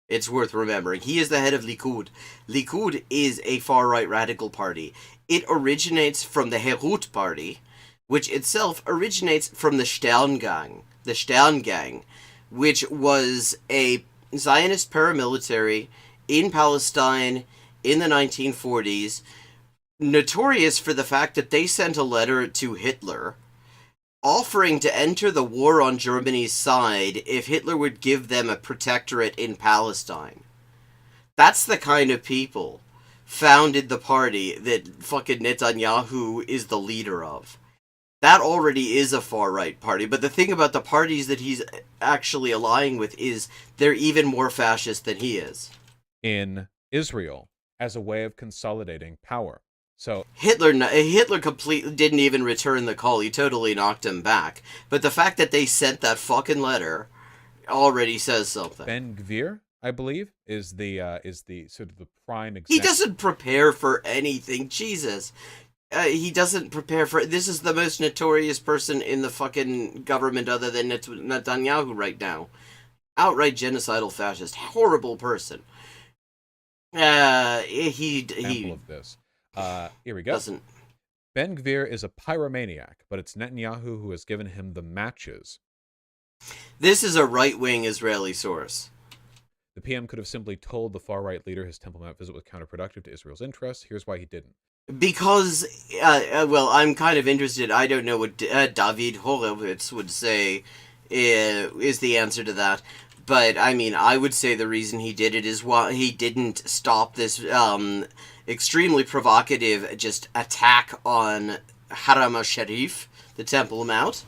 It's worth remembering. He is the head of Likud. Likud is a far-right radical party. It originates from the Herut party, which itself originates from the Sterngang. The Sterngang, which was a Zionist paramilitary in Palestine in the 1940s, notorious for the fact that they sent a letter to Hitler offering to enter the war on Germany's side if Hitler would give them a protectorate in Palestine. That's the kind of people founded the party that fucking Netanyahu is the leader of. That already is a far-right party, but the thing about the parties that he's actually allying with is they're even more fascist than he is. In Israel, as a way of consolidating power. So Hitler completely didn't even return the call. He totally knocked him back. But the fact that they sent that fucking letter already says something. Ben Gvir, I believe, is the sort of the prime example. He doesn't prepare for anything. Jesus. He doesn't prepare for... This is the most notorious person in the fucking government other than Netanyahu right now. Outright genocidal fascist. Horrible person. Example of this. Here we go. Doesn't. Ben Gvir is a pyromaniac, but it's Netanyahu who has given him the matches. This is a right-wing Israeli source. The PM could have simply told the far-right leader his Temple Mount visit was counterproductive to Israel's interests. Here's why he didn't. Because, well, I'm kind of interested. I don't know what David Horowitz would say is the answer to that. But, I mean, I would say the reason he did it is why he didn't stop this extremely provocative just attack on Haram al-Sharif, the Temple Mount.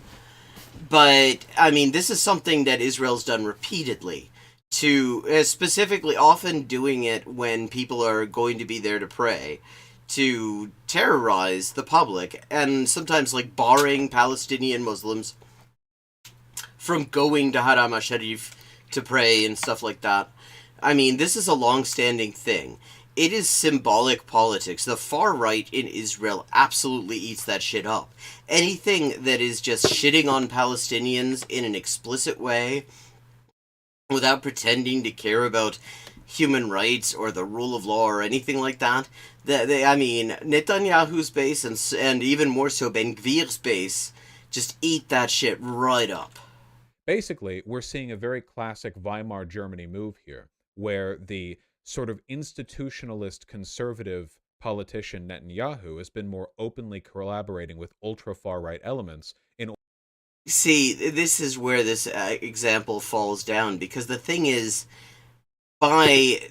But, I mean, this is something that Israel's done repeatedly. Specifically, often doing it when people are going to be there to pray, to terrorize the public, and sometimes, like, barring Palestinian Muslims from going to Haram al-Sharif to pray and stuff like that. I mean, this is a long-standing thing. It is symbolic politics. The far right in Israel absolutely eats that shit up. Anything that is just shitting on Palestinians in an explicit way, without pretending to care about human rights or the rule of law or anything like that, I mean, Netanyahu's base and even more so Ben Gvir's base just eat that shit right up. Basically, we're seeing a very classic Weimar Germany move here, where the sort of institutionalist conservative politician Netanyahu has been more openly collaborating with ultra-far-right elements in... See, this is where this example falls down, because the thing is, by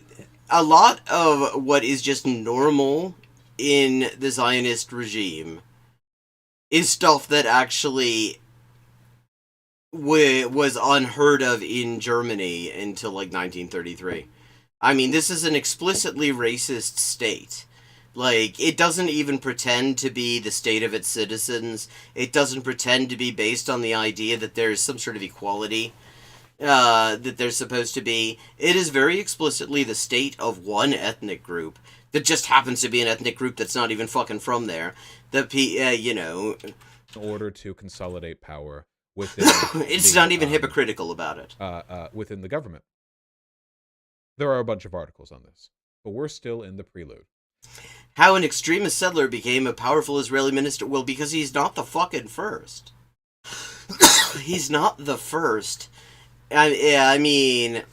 a lot of what is just normal in the Zionist regime is stuff that actually was unheard of in Germany until like 1933. I mean, this is an explicitly racist state. Like, it doesn't even pretend to be the state of its citizens. It doesn't pretend to be based on the idea that there's some sort of equality that there's supposed to be. It is very explicitly the state of one ethnic group that just happens to be an ethnic group that's not even fucking from there. You know, in order to consolidate power within it's not even hypocritical about it. Within the government. There are a bunch of articles on this, but we're still in the prelude. How an extremist settler became a powerful Israeli minister? Well, because he's not the fucking first. He's not the first. I mean,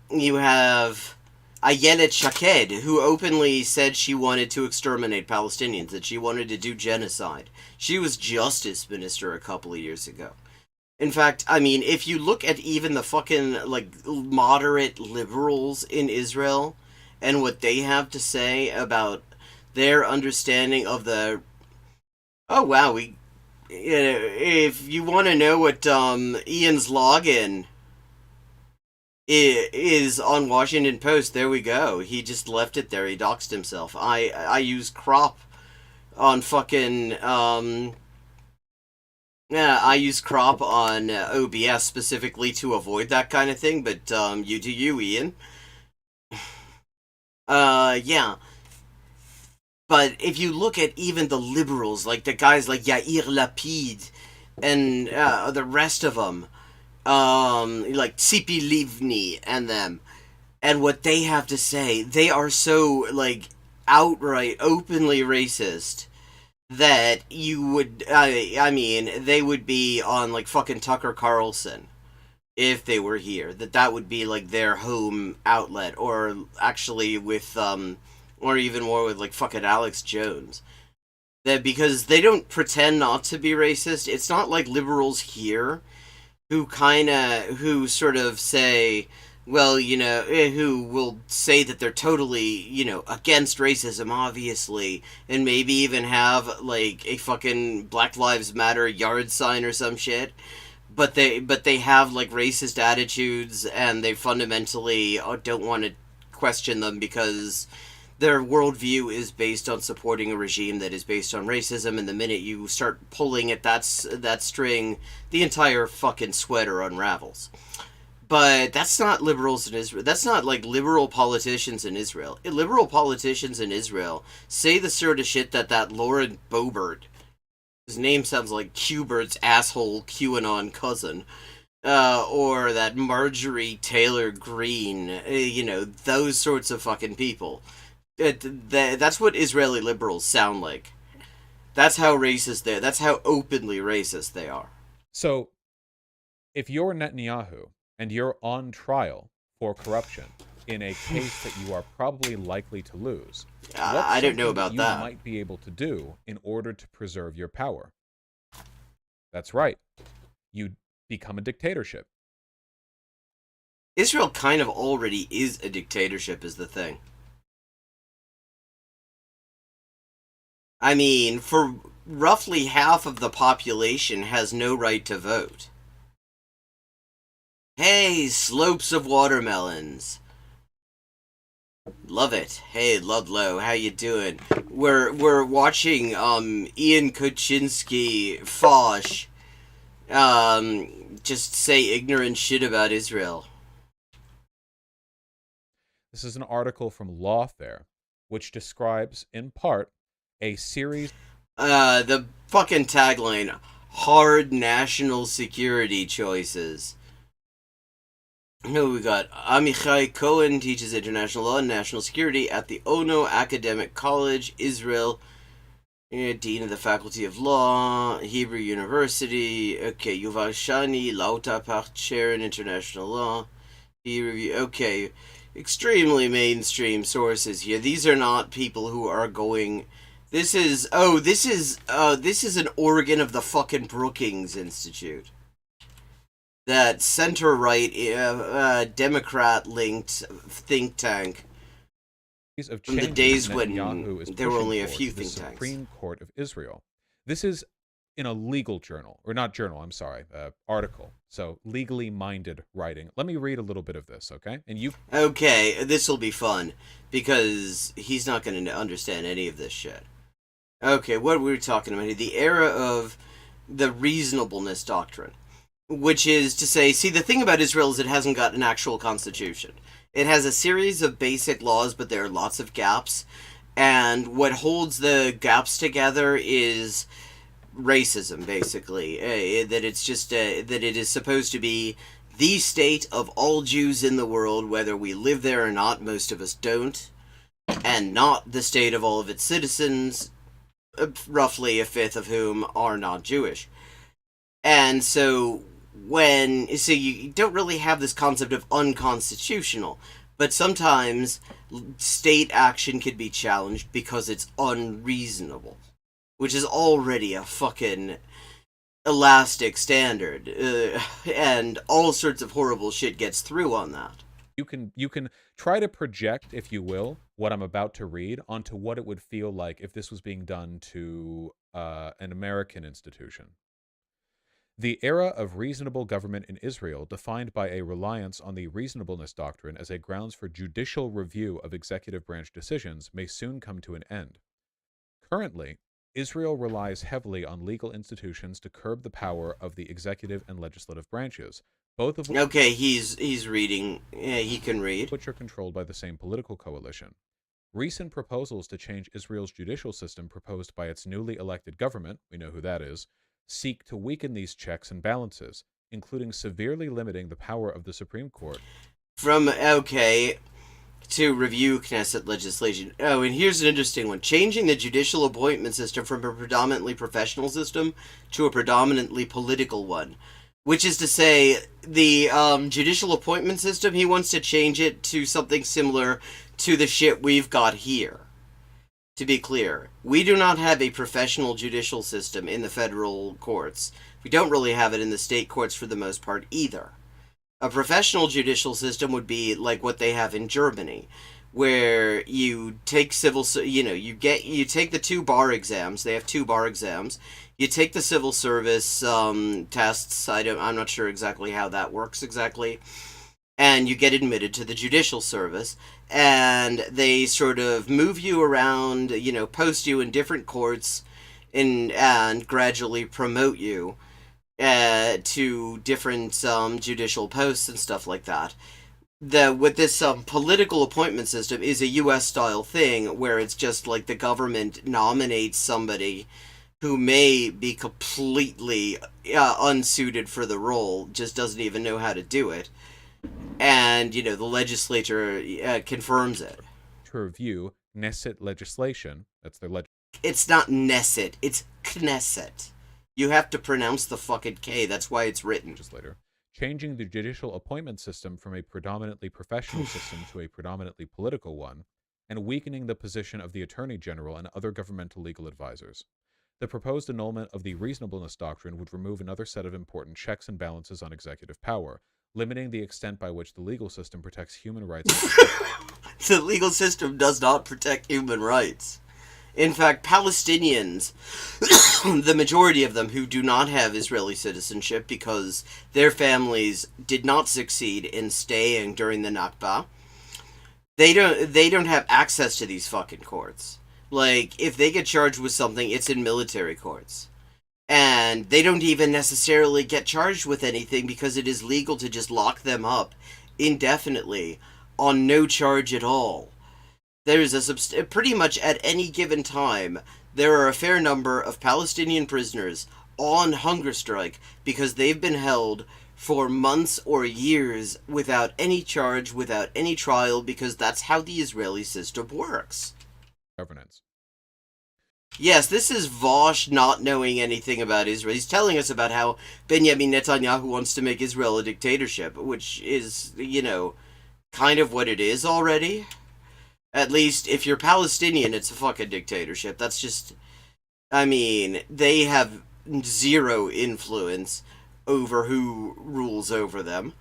you have Ayelet Shaked, who openly said she wanted to exterminate Palestinians, that she wanted to do genocide. She was justice minister a couple of years ago. In fact, I mean, if you look at even the fucking, like, moderate liberals in Israel and what they have to say about their understanding of the... Oh, wow, if you want to know what Ian's login is on Washington Post, there we go. He just left it there. He doxed himself. I use crop on fucking... Yeah, I use crop on OBS specifically to avoid that kind of thing, but you do you, Ian. Yeah. But if you look at even the liberals, like the guys like Yair Lapid and the rest of them, like Tzipi Livni and them, and what they have to say, they are so, like, outright, openly racist that you would, I mean, they would be on, like, fucking Tucker Carlson if they were here. That would be, like, their home outlet, or actually with, or even more with, like, fucking Alex Jones. That because they don't pretend not to be racist. It's not like liberals here who sort of say, well, you know, who will say that they're totally, you know, against racism, obviously, and maybe even have, like, a fucking Black Lives Matter yard sign or some shit. But they have, like, racist attitudes, and they fundamentally don't want to question them because their worldview is based on supporting a regime that is based on racism, and the minute you start pulling at that string, the entire fucking sweater unravels. But that's not liberals in Israel. That's not, like, liberal politicians in Israel. Liberal politicians in Israel say the sort of shit that Lauren Boebert, his name sounds like Q-Bert's asshole QAnon cousin, or that Marjorie Taylor Greene, you know, those sorts of fucking people. That's what Israeli liberals sound like. That's how racist they are. That's how openly racist they are. So, if you're Netanyahu and you're on trial for corruption in a case that you are probably likely to lose, I don't know about that. You might be able to do in order to preserve your power. That's right. You become a dictatorship. Israel kind of already is a dictatorship, is the thing. I mean, for roughly half of the population has no right to vote. Hey, slopes of watermelons. Love it. Hey, Ludlow, how you doing? We're watching Ian Kuczynski Fosh just say ignorant shit about Israel. This is an article from Lawfare, which describes in part a series. The fucking tagline: hard national security choices. No, we got Amichai Cohen teaches international law and national security at the Ono Academic College, Israel. Dean of the Faculty of Law, Hebrew University. Okay, Yuval Shani, Lautapach Chair in International Law. Okay, extremely mainstream sources here. These are not people who are going. This is an organ of the fucking Brookings Institute. That center-right, Democrat-linked think tank from the days when there were only a few think tanks. Supreme Court of Israel. This is in a legal journal, or not journal, I'm sorry, article. So legally minded writing. Let me read a little bit of this, okay? And you Okay, this will be fun because he's not going to understand any of this shit. Okay, what were we talking about here? The era of the reasonableness doctrine, which is to say, see, the thing about Israel is it hasn't got an actual constitution. It has a series of basic laws, but there are lots of gaps. And what holds the gaps together is racism, basically. That it's just that it is supposed to be the state of all Jews in the world, whether we live there or not. Most of us don't, and not the state of all of its citizens, roughly a fifth of whom are not Jewish. And so you don't really have this concept of unconstitutional, but sometimes state action can be challenged because it's unreasonable, which is already a fucking elastic standard, and all sorts of horrible shit gets through on that. you can try to project, if you will, what I'm about to read onto what it would feel like if this was being done to an American institution. The era of reasonable government in Israel, defined by a reliance on the reasonableness doctrine as a grounds for judicial review of executive branch decisions, may soon come to an end. Currently, Israel relies heavily on legal institutions to curb the power of the executive and legislative branches, both of Okay, he's reading. Yeah, he can read. which are controlled by the same political coalition. Recent proposals to change Israel's judicial system proposed by its newly elected government, we know who that is, seek to weaken these checks and balances, including severely limiting the power of the Supreme Court. To review Knesset legislation. Oh, and here's an interesting one. Changing the judicial appointment system from a predominantly professional system to a predominantly political one. Which is to say, the judicial appointment system, he wants to change it to something similar to the shit we've got here. To be clear, we do not have a professional judicial system in the federal courts. We don't really have it in the state courts for the most part either. A professional judicial system would be like what they have in Germany, where you take you take the 2 bar exams. They have 2 bar exams. You take the civil service tests. I'm not sure exactly how that works exactly, and you get admitted to the judicial service, and they sort of move you around, post you in different courts, and gradually promote you to different judicial posts and stuff like that. With this political appointment system is a U.S. style thing where it's just like the government nominates somebody who may be completely unsuited for the role, just doesn't even know how to do it, and the legislature confirms it. To review Knesset legislation, that's their It's not Knesset, it's Knesset. You have to pronounce the fucking K. That's why it's written. legislator, changing the judicial appointment system from a predominantly professional system to a predominantly political one, and weakening the position of the Attorney General and other governmental legal advisors. The proposed annulment of the reasonableness doctrine would remove another set of important checks and balances on executive power, limiting the extent by which the legal system protects human rights. The legal system does not protect human rights. In fact, Palestinians, the majority of them who do not have Israeli citizenship because their families did not succeed in staying during the Nakba, they don't have access to these fucking courts. Like, if they get charged with something, it's in military courts. And they don't even necessarily get charged with anything because it is legal to just lock them up indefinitely on no charge at all. There's pretty much at any given time, there are a fair number of Palestinian prisoners on hunger strike because they've been held for months or years without any charge, without any trial, because that's how the Israeli system works. Governance. Yes, this is Vosh not knowing anything about Israel. He's telling us about how Benjamin Netanyahu wants to make Israel a dictatorship, which is, kind of what it is already. At least, if you're Palestinian, it's a fucking dictatorship. That's just... they have zero influence over who rules over them.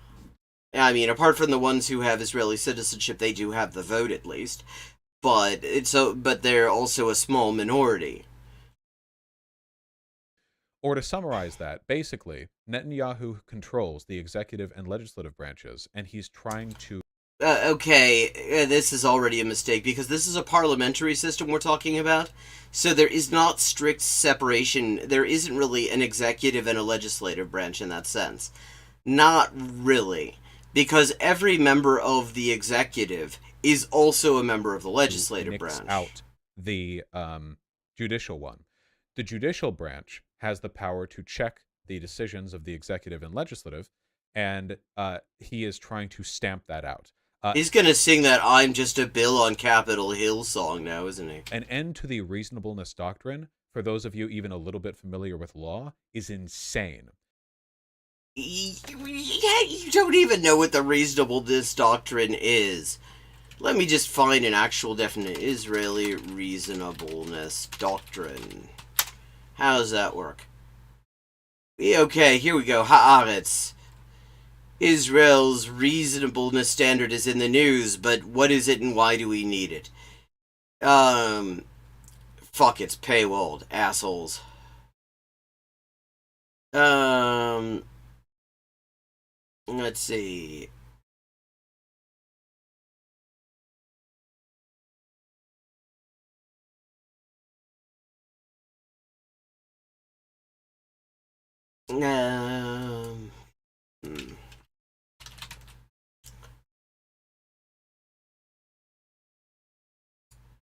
Apart from the ones who have Israeli citizenship, they do have the vote at least. But they're also a small minority. Or to summarize that, basically, Netanyahu controls the executive and legislative branches, and he's trying to. Okay, this is already a mistake because this is a parliamentary system we're talking about. So there is not strict separation. There isn't really an executive and a legislative branch in that sense. Not really. Because every member of the executive is also a member of the legislative branch. Out the judicial one. The judicial branch has the power to check the decisions of the executive and legislative, and he is trying to stamp that out. He's going to sing that I'm Just a Bill on Capitol Hill song now, isn't he? An end to the reasonableness doctrine, for those of you even a little bit familiar with law, is insane. You don't even know what the reasonableness doctrine is. Let me just find an actual definite Israeli reasonableness doctrine. How does that work? Okay, here we go. Haaretz. Israel's reasonableness standard is in the news, but what is it and why do we need it? Fuck, it's paywalled, assholes. Let's see.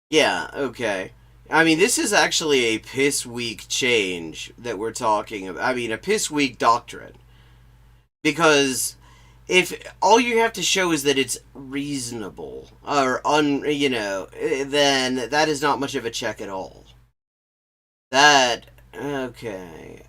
Yeah, okay. I mean, this is actually a piss weak change that we're talking about. I mean, a piss weak doctrine. Because if all you have to show is that it's reasonable, or then that is not much of a check at all. That, okay.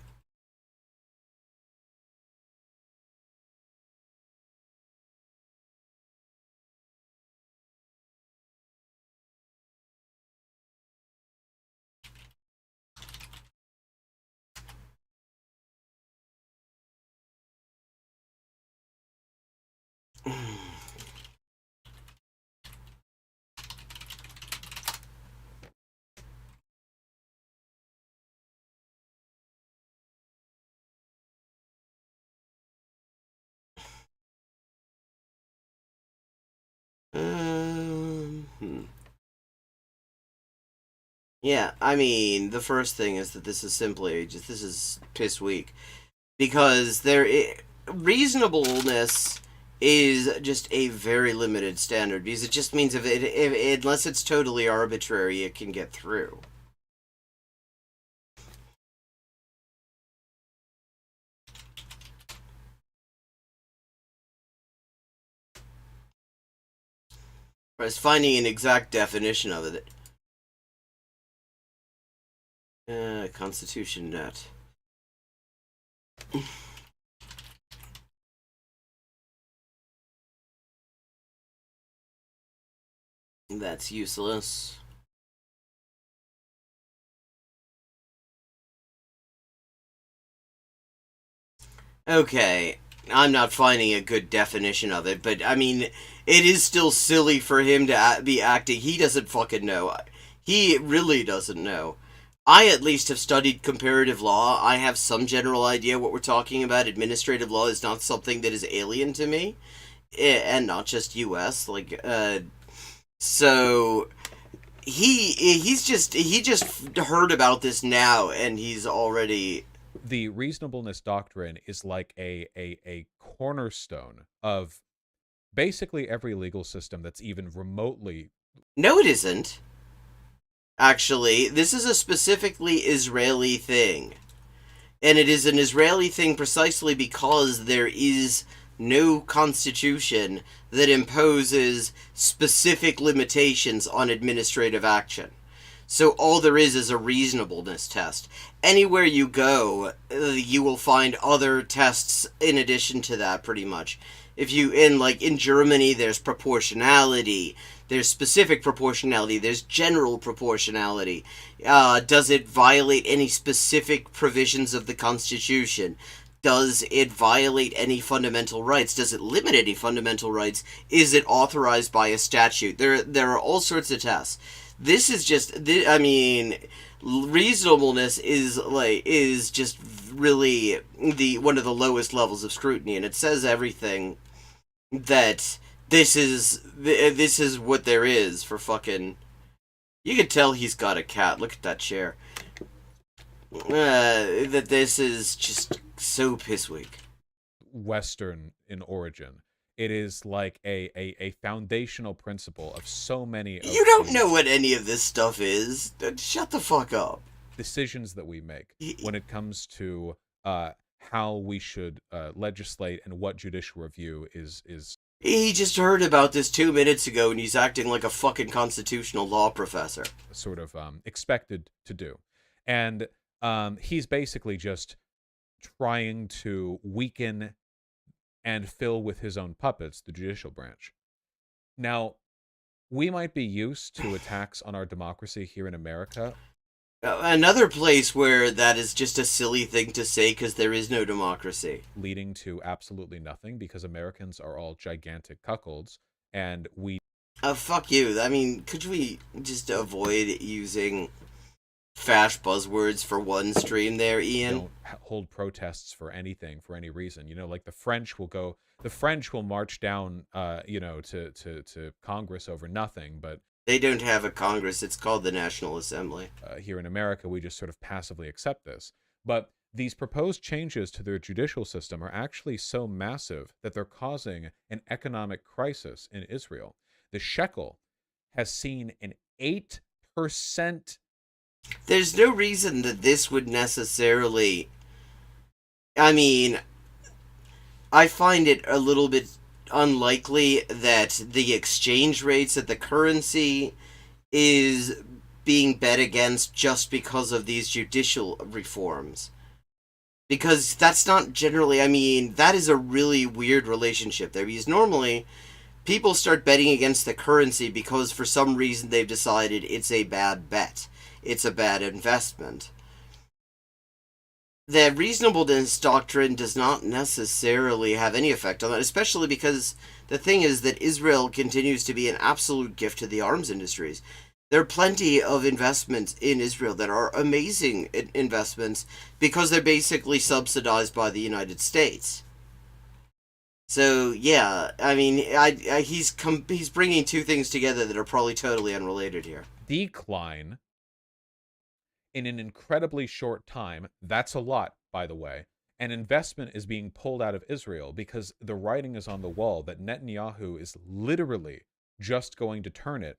Yeah, I mean, the first thing is that this is simply just this is piss weak because reasonableness is just a very limited standard because it just means if unless it's totally arbitrary, it can get through. Whereas finding an exact definition of it. Constitution net. That's useless. Okay, I'm not finding a good definition of it, but I mean, it is still silly for him to be acting. He doesn't fucking know. He really doesn't know. I at least have studied comparative law. I have some general idea what we're talking about. Administrative law is not something that is alien to me, and not just U.S. So he just heard about this now, and he's already. The reasonableness doctrine is like a cornerstone of basically every legal system that's even remotely. No, it isn't. Actually, this is a specifically Israeli thing. And it is an Israeli thing precisely because there is no constitution that imposes specific limitations on administrative action. So all there is a reasonableness test. Anywhere you go, you will find other tests in addition to that, pretty much. If you, in Germany, there's proportionality, there's specific proportionality, there's general proportionality. Does it violate any specific provisions of the Constitution? Does it violate any fundamental rights? Does it limit any fundamental rights? Is it authorized by a statute? There are all sorts of tests. This is just, I mean, reasonableness is just really the one of the lowest levels of scrutiny, and it says everything that this is what there is for fucking. You could tell he's got a cat. Look at that chair. That this is just so piss weak. Western in origin. It is like a foundational principle of so many of You don't know what any of this stuff is. Shut the fuck up. decisions that we make when it comes to how we should legislate and what judicial review is He just heard about this 2 minutes ago and he's acting like a fucking constitutional law professor. sort of expected to do. And he's basically just trying to weaken and fill with his own puppets the judicial branch. Now, we might be used to attacks on our democracy here in America. Another place where that is just a silly thing to say because there is no democracy. Leading to absolutely nothing because Americans are all gigantic cuckolds and we Fuck you. I mean, could we just avoid using fash buzzwords for one stream there, Ian? don't hold protests for anything, for any reason. You know, like the French will march down, to Congress over nothing. But They don't have a Congress. It's called the National Assembly. here in America, we just sort of passively accept this. But these proposed changes to their judicial system are actually so massive that they're causing an economic crisis in Israel. The shekel has seen an 8%. There's no reason that this would necessarily. I mean, I find it a little bit unlikely that the exchange rates at the currency is being bet against just because of these judicial reforms. Because that's not generally, I mean, that is a really weird relationship there. Because normally, people start betting against the currency because for some reason they've decided it's a bad bet. It's a bad investment. The reasonableness doctrine does not necessarily have any effect on that, especially because the thing is that Israel continues to be an absolute gift to the arms industries. There are plenty of investments in Israel that are amazing investments because they're basically subsidized by the United States. So yeah, I mean, he's bringing two things together that are probably totally unrelated here. Decline in an incredibly short time. That's a lot, by the way. And investment is being pulled out of Israel because the writing is on the wall that Netanyahu is literally just going to turn it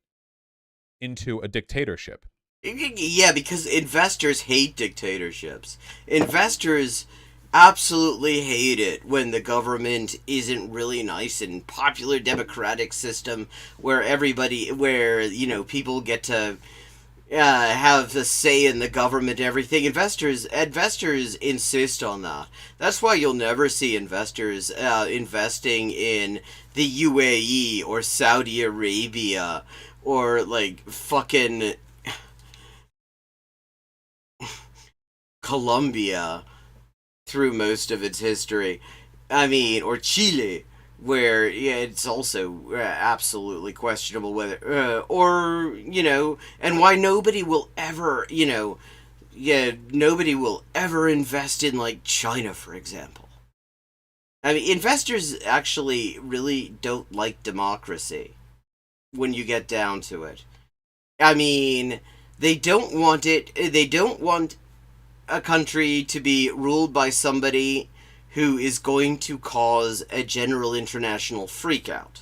into a dictatorship. Yeah, because investors hate dictatorships. Investors absolutely hate it when the government isn't really nice and popular democratic system where people get to have a say in the government and everything. Investors insist on that. That's why you'll never see investors investing in the UAE or Saudi Arabia or like fucking Colombia through most of its history. I mean, or Chile, where it's also absolutely questionable whether, and why nobody will ever, nobody will ever invest in like China, for example. I mean, investors actually really don't like democracy when you get down to it. I mean, they don't want it. They don't want a country to be ruled by somebody who is going to cause a general international freakout.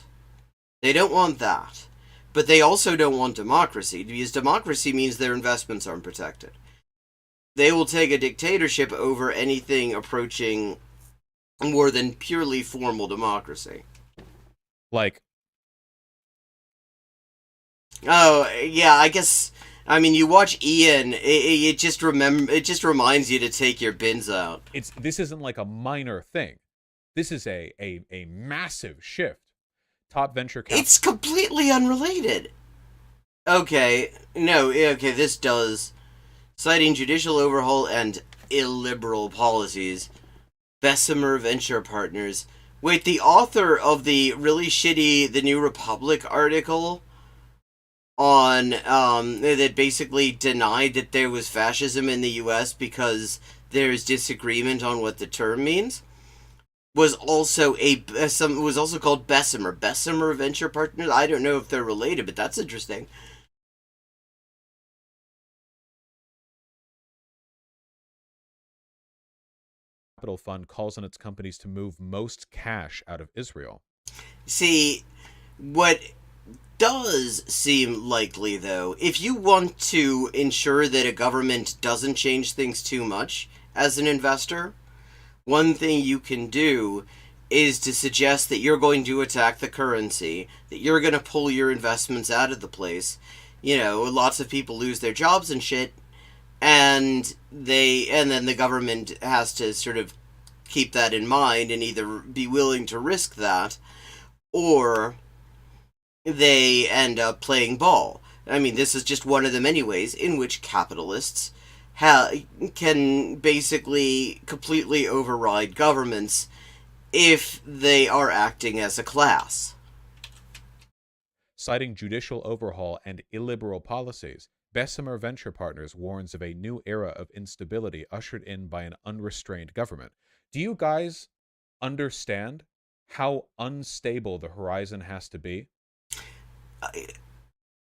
They don't want that. But they also don't want democracy, because democracy means their investments aren't protected. They will take a dictatorship over anything approaching more than purely formal democracy. Like, oh, yeah, I guess. I mean, you watch Ian. It just reminds you to take your bins out. this isn't like a minor thing. This is a massive shift. Top venture capital. It's completely unrelated. Okay, no, okay, this does. Citing judicial overhaul and illiberal policies, Bessemer Venture Partners. Wait, the author of the really shitty The New Republic article on that basically denied that there was fascism in the U.S. because there's disagreement on what the term means, was also was also called Bessemer Venture Partners. I don't know if they're related, but that's interesting. Capital Fund calls on its companies to move most cash out of Israel. See, what does seem likely, though, if you want to ensure that a government doesn't change things too much as an investor, one thing you can do is to suggest that you're going to attack the currency, that you're going to pull your investments out of the place. You know, lots of people lose their jobs and shit, and then the government has to sort of keep that in mind and either be willing to risk that, or they end up playing ball. I mean, this is just one of the many ways in which capitalists can basically completely override governments if they are acting as a class. Citing judicial overhaul and illiberal policies, Bessemer Venture Partners warns of a new era of instability ushered in by an unrestrained government. Do you guys understand how unstable the horizon has to be?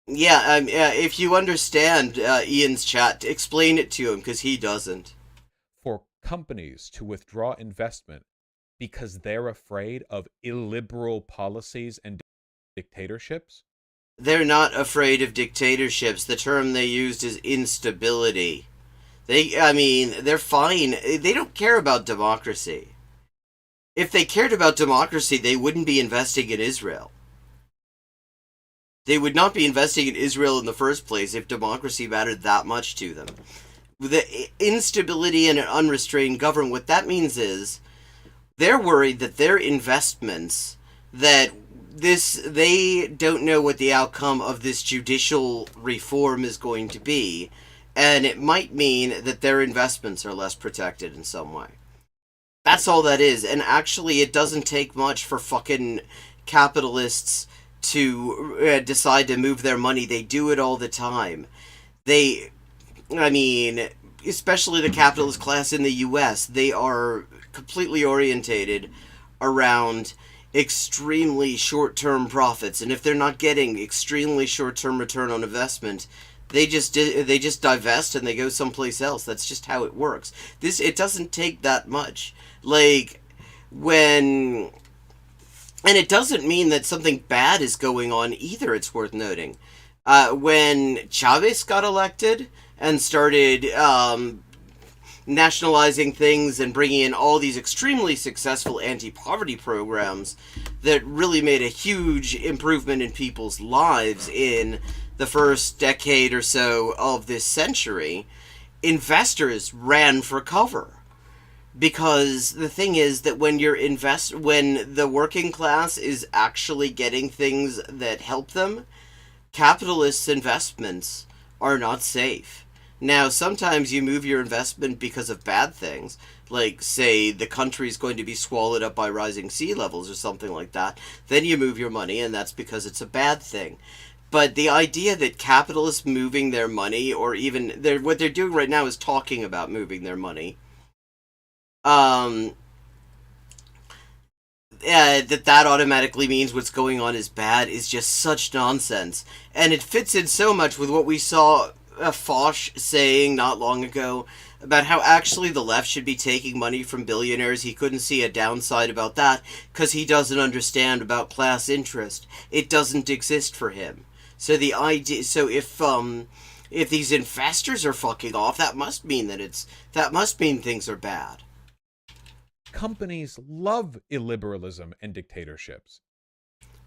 Yeah, if you understand Ian's chat, explain it to him, because he doesn't. For companies to withdraw investment because they're afraid of illiberal policies and dictatorships? They're not afraid of dictatorships. The term they used is instability. I mean, they're fine. They don't care about democracy. If they cared about democracy, they wouldn't be investing in Israel. They would not be investing in Israel in the first place if democracy mattered that much to them. The instability in an unrestrained government, what that means is they're worried that their investments, they don't know what the outcome of this judicial reform is going to be, and it might mean that their investments are less protected in some way. That's all that is, and actually it doesn't take much for fucking capitalists to decide to move their money. They do it all the time. I mean, especially the capitalist class in the US, they are completely orientated around extremely short-term profits, and if they're not getting extremely short-term return on investment, they just divest and they go someplace else. That's just how it works. It doesn't take that much. Like, when... And it doesn't mean that something bad is going on either, it's worth noting. When Chavez got elected and started nationalizing things and bringing in all these extremely successful anti-poverty programs that really made a huge improvement in people's lives in the first decade or so of this century, investors ran for cover. Because the thing is that when when the working class is actually getting things that help them, capitalists' investments are not safe. Now, sometimes you move your investment because of bad things, like, say, the country's going to be swallowed up by rising sea levels or something like that. Then you move your money, and that's because it's a bad thing. But the idea that capitalists moving their money, or even what they're doing right now is talking about moving their money, that automatically means what's going on is bad is just such nonsense. And it fits in so much with what we saw Foch saying not long ago about how actually the left should be taking money from billionaires. He couldn't see a downside about that because he doesn't understand about class interest. It doesn't exist for him. So the idea, so if these investors are fucking off, that must mean things are bad. Companies love illiberalism and dictatorships.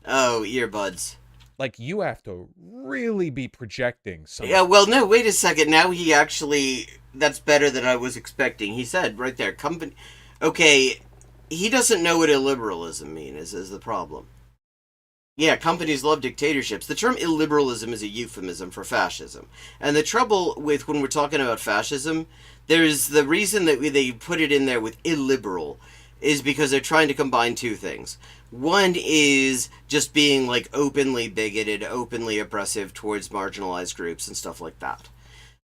Oh, earbuds. Like, you have to really be projecting something. Yeah, well, no, wait a second. Now he actually... That's better than I was expecting. He said right there, company... Okay, he doesn't know what illiberalism means, is the problem. Yeah, companies love dictatorships. The term illiberalism is a euphemism for fascism. And the trouble with when we're talking about fascism, there's the reason that they put it in there with illiberal is because they're trying to combine two things. One is just being like openly bigoted, openly oppressive towards marginalized groups and stuff like that.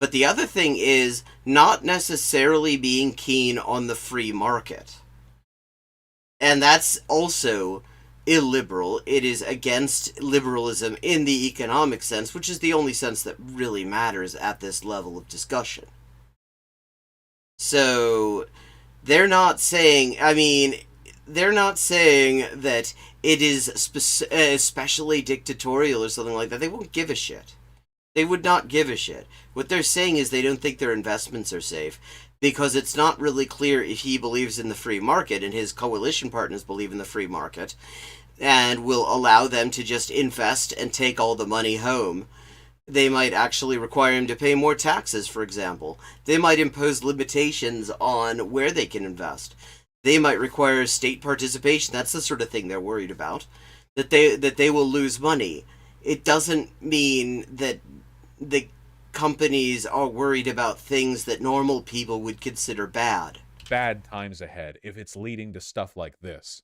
But the other thing is not necessarily being keen on the free market. And that's also illiberal. It is against liberalism in the economic sense, which is the only sense that really matters at this level of discussion. So they're not saying, they're not saying that it is especially dictatorial or something like that. They won't give a shit. They would not give a shit. What they're saying is they don't think their investments are safe because it's not really clear if he believes in the free market and his coalition partners believe in the free market and will allow them to just invest and take all the money home. They might actually require him to pay more taxes, for example. They might impose limitations on where they can invest. They might require state participation. That's the sort of thing they're worried about. That they will lose money. It doesn't mean that the companies are worried about things that normal people would consider bad. Bad times ahead if it's leading to stuff like this.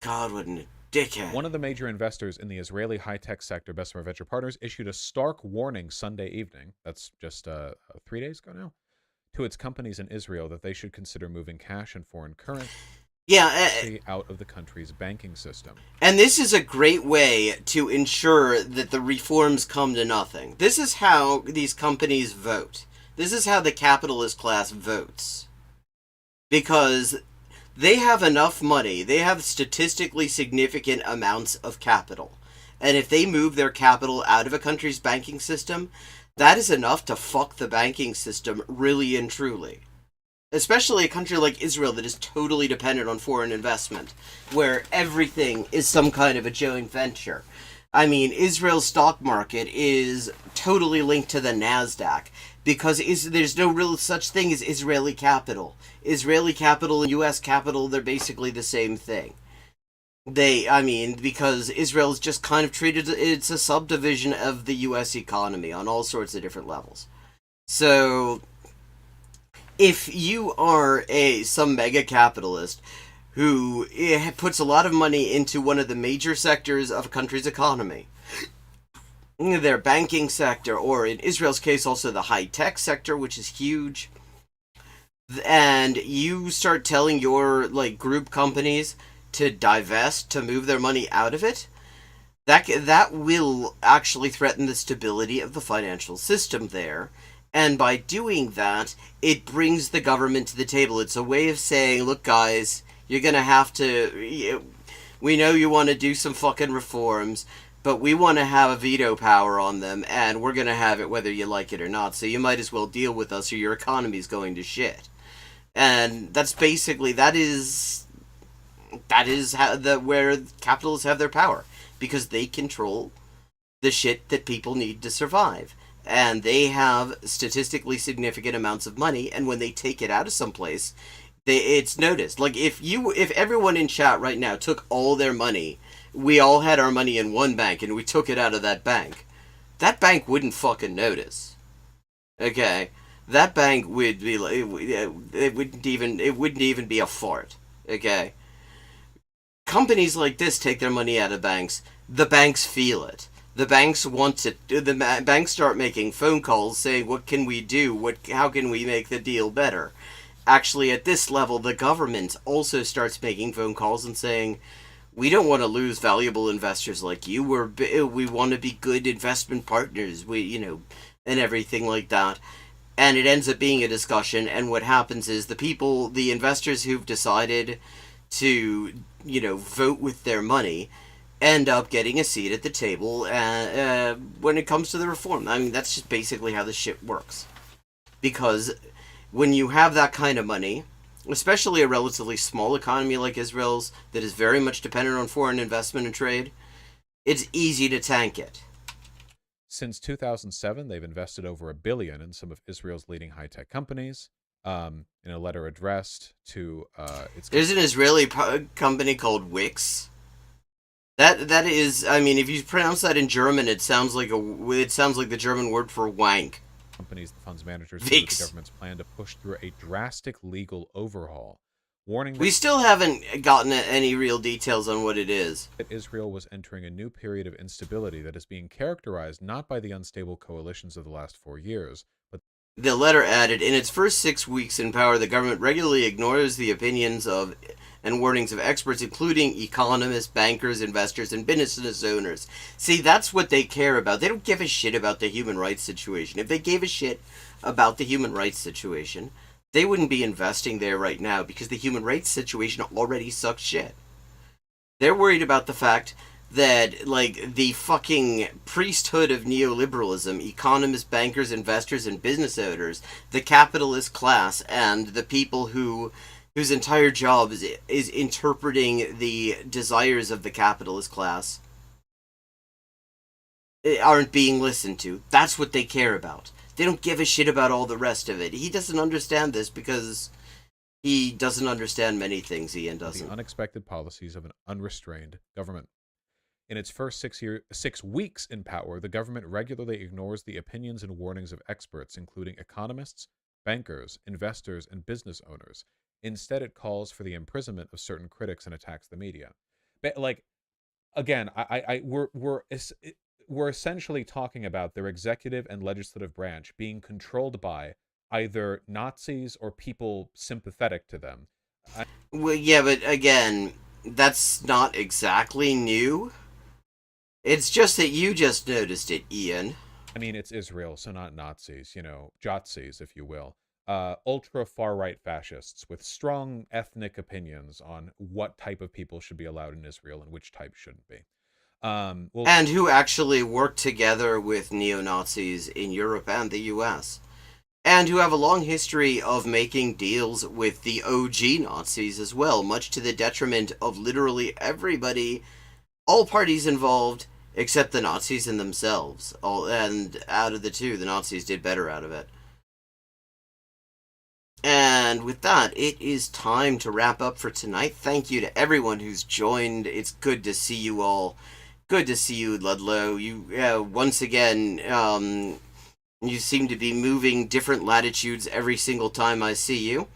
God, what a dickhead. One of the major investors in the Israeli high-tech sector, Bessemer Venture Partners, issued a stark warning Sunday evening, that's just 3 days ago now, to its companies in Israel that they should consider moving cash and foreign currency out of the country's banking system. And this is a great way to ensure that the reforms come to nothing. This is how these companies vote. This is how the capitalist class votes. Because they have enough money, they have statistically significant amounts of capital. And if they move their capital out of a country's banking system, that is enough to fuck the banking system really and truly. Especially a country like Israel that is totally dependent on foreign investment, where everything is some kind of a joint venture. Israel's stock market is totally linked to the NASDAQ, because there's no real such thing as Israeli capital. Israeli capital and U.S. capital, they're basically the same thing. Because Israel is just kind of treated, it's a subdivision of the U.S. economy on all sorts of different levels. So if you are some mega capitalist who puts a lot of money into one of the major sectors of a country's economy, their banking sector, or in Israel's case also the high-tech sector, which is huge, and you start telling your group companies to divest, to move their money out of it, that will actually threaten the stability of the financial system there. And by doing that, it brings the government to the table. It's a way of saying, look guys, you're gonna have to, we know you want to do some fucking reforms, but we want to have a veto power on them, and we're gonna have it whether you like it or not, so you might as well deal with us or your economy's going to shit. And that's basically, that is how where capitalists have their power, because they control the shit that people need to survive. And they have statistically significant amounts of money, and when they take it out of someplace, it's noticed. If everyone in chat right now took all their money, we all had our money in one bank, and we took it out of that bank wouldn't fucking notice. Okay? That bank would be like, it wouldn't even be a fart. Okay? Companies like this take their money out of banks. The banks feel it. The banks the banks start making phone calls saying, what can we do? How can we make the deal better? Actually, at this level, the government also starts making phone calls and saying, we don't want to lose valuable investors like you. We want to be good investment partners. And everything like that. And it ends up being a discussion, and what happens is the investors who've decided to, vote with their money, end up getting a seat at the table when it comes to the reform. That's just basically how this shit works. Because when you have that kind of money, especially a relatively small economy like Israel's that is very much dependent on foreign investment and trade, it's easy to tank it. Since 2007, they've invested over $1 billion in some of Israel's leading high-tech companies. In a letter addressed to there's an Israeli company called Wix. That is, if you pronounce that in German, it sounds like the German word for wank. Companies, the fund's managers, say that the government's plan to push through a drastic legal overhaul warning We still haven't gotten any real details on what it is. that Israel was entering a new period of instability that is being characterized not by the unstable coalitions of the last 4 years, but The letter added, in its first 6 weeks in power, the government regularly ignores the opinions of and warnings of experts, including economists, bankers, investors, and business owners. See, that's what they care about. They don't give a shit about the human rights situation. If they gave a shit about the human rights situation, they wouldn't be investing there right now because the human rights situation already sucks shit. They're worried about the fact that, like, the fucking priesthood of neoliberalism, economists, bankers, investors, and business owners, the capitalist class, and the people whose entire job is interpreting the desires of the capitalist class, aren't being listened to. That's what they care about. They don't give a shit about all the rest of it. He doesn't understand this because he doesn't understand many things, Ian doesn't. the unexpected policies of an unrestrained government. In its first 6 weeks in power, the government regularly ignores the opinions and warnings of experts, including economists, bankers, investors, and business owners. Instead, it calls for the imprisonment of certain critics and attacks the media. But, like, again, we're essentially talking about their executive and legislative branch being controlled by either Nazis or people sympathetic to them. Well, yeah, but again, that's not exactly new. It's just that you just noticed it, Ian. I mean, it's Israel, so not Nazis, Jotsis, if you will. Ultra far-right fascists with strong ethnic opinions on what type of people should be allowed in Israel and which type shouldn't be. And who actually work together with neo-Nazis in Europe and the US. And who have a long history of making deals with the OG Nazis as well, much to the detriment of literally everybody, all parties involved, except the Nazis and themselves. And out of the two, the Nazis did better out of it. And with that, it is time to wrap up for tonight. Thank you to everyone who's joined. It's good to see you all. Good to see you, Ludlow. You, once again, you seem to be moving different latitudes every single time I see you.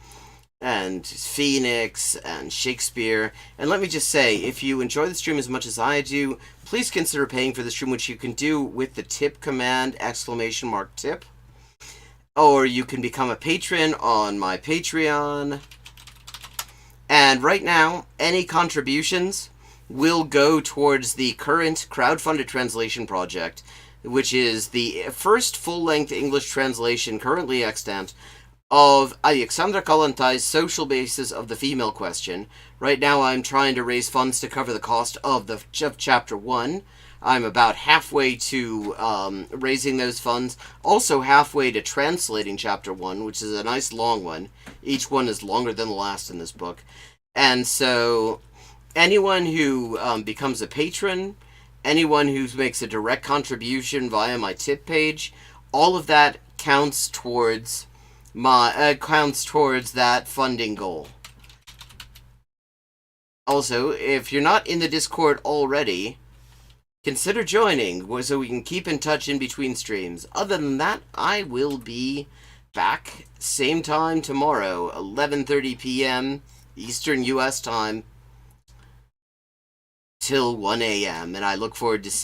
And Phoenix and Shakespeare. And let me just say, if you enjoy the stream as much as I do, please consider paying for the stream, which you can do with the tip command, !tip. Or you can become a patron on my Patreon. And right now, any contributions will go towards the current crowdfunded translation project, which is the first full-length English translation currently extant of Alexandra Kollontais' Social Basis of the Female Question. Right now I'm trying to raise funds to cover the cost of Chapter 1. I'm about halfway to raising those funds, also halfway to translating Chapter 1, which is a nice long one. Each one is longer than the last in this book. And so anyone who becomes a patron, anyone who makes a direct contribution via my tip page, all of that counts towards that funding goal. Also, if you're not in the Discord already, consider joining so we can keep in touch in between streams. Other than that, I will be back same time tomorrow, 11:30 p.m. Eastern U.S. time, till 1 a.m., and I look forward to seeing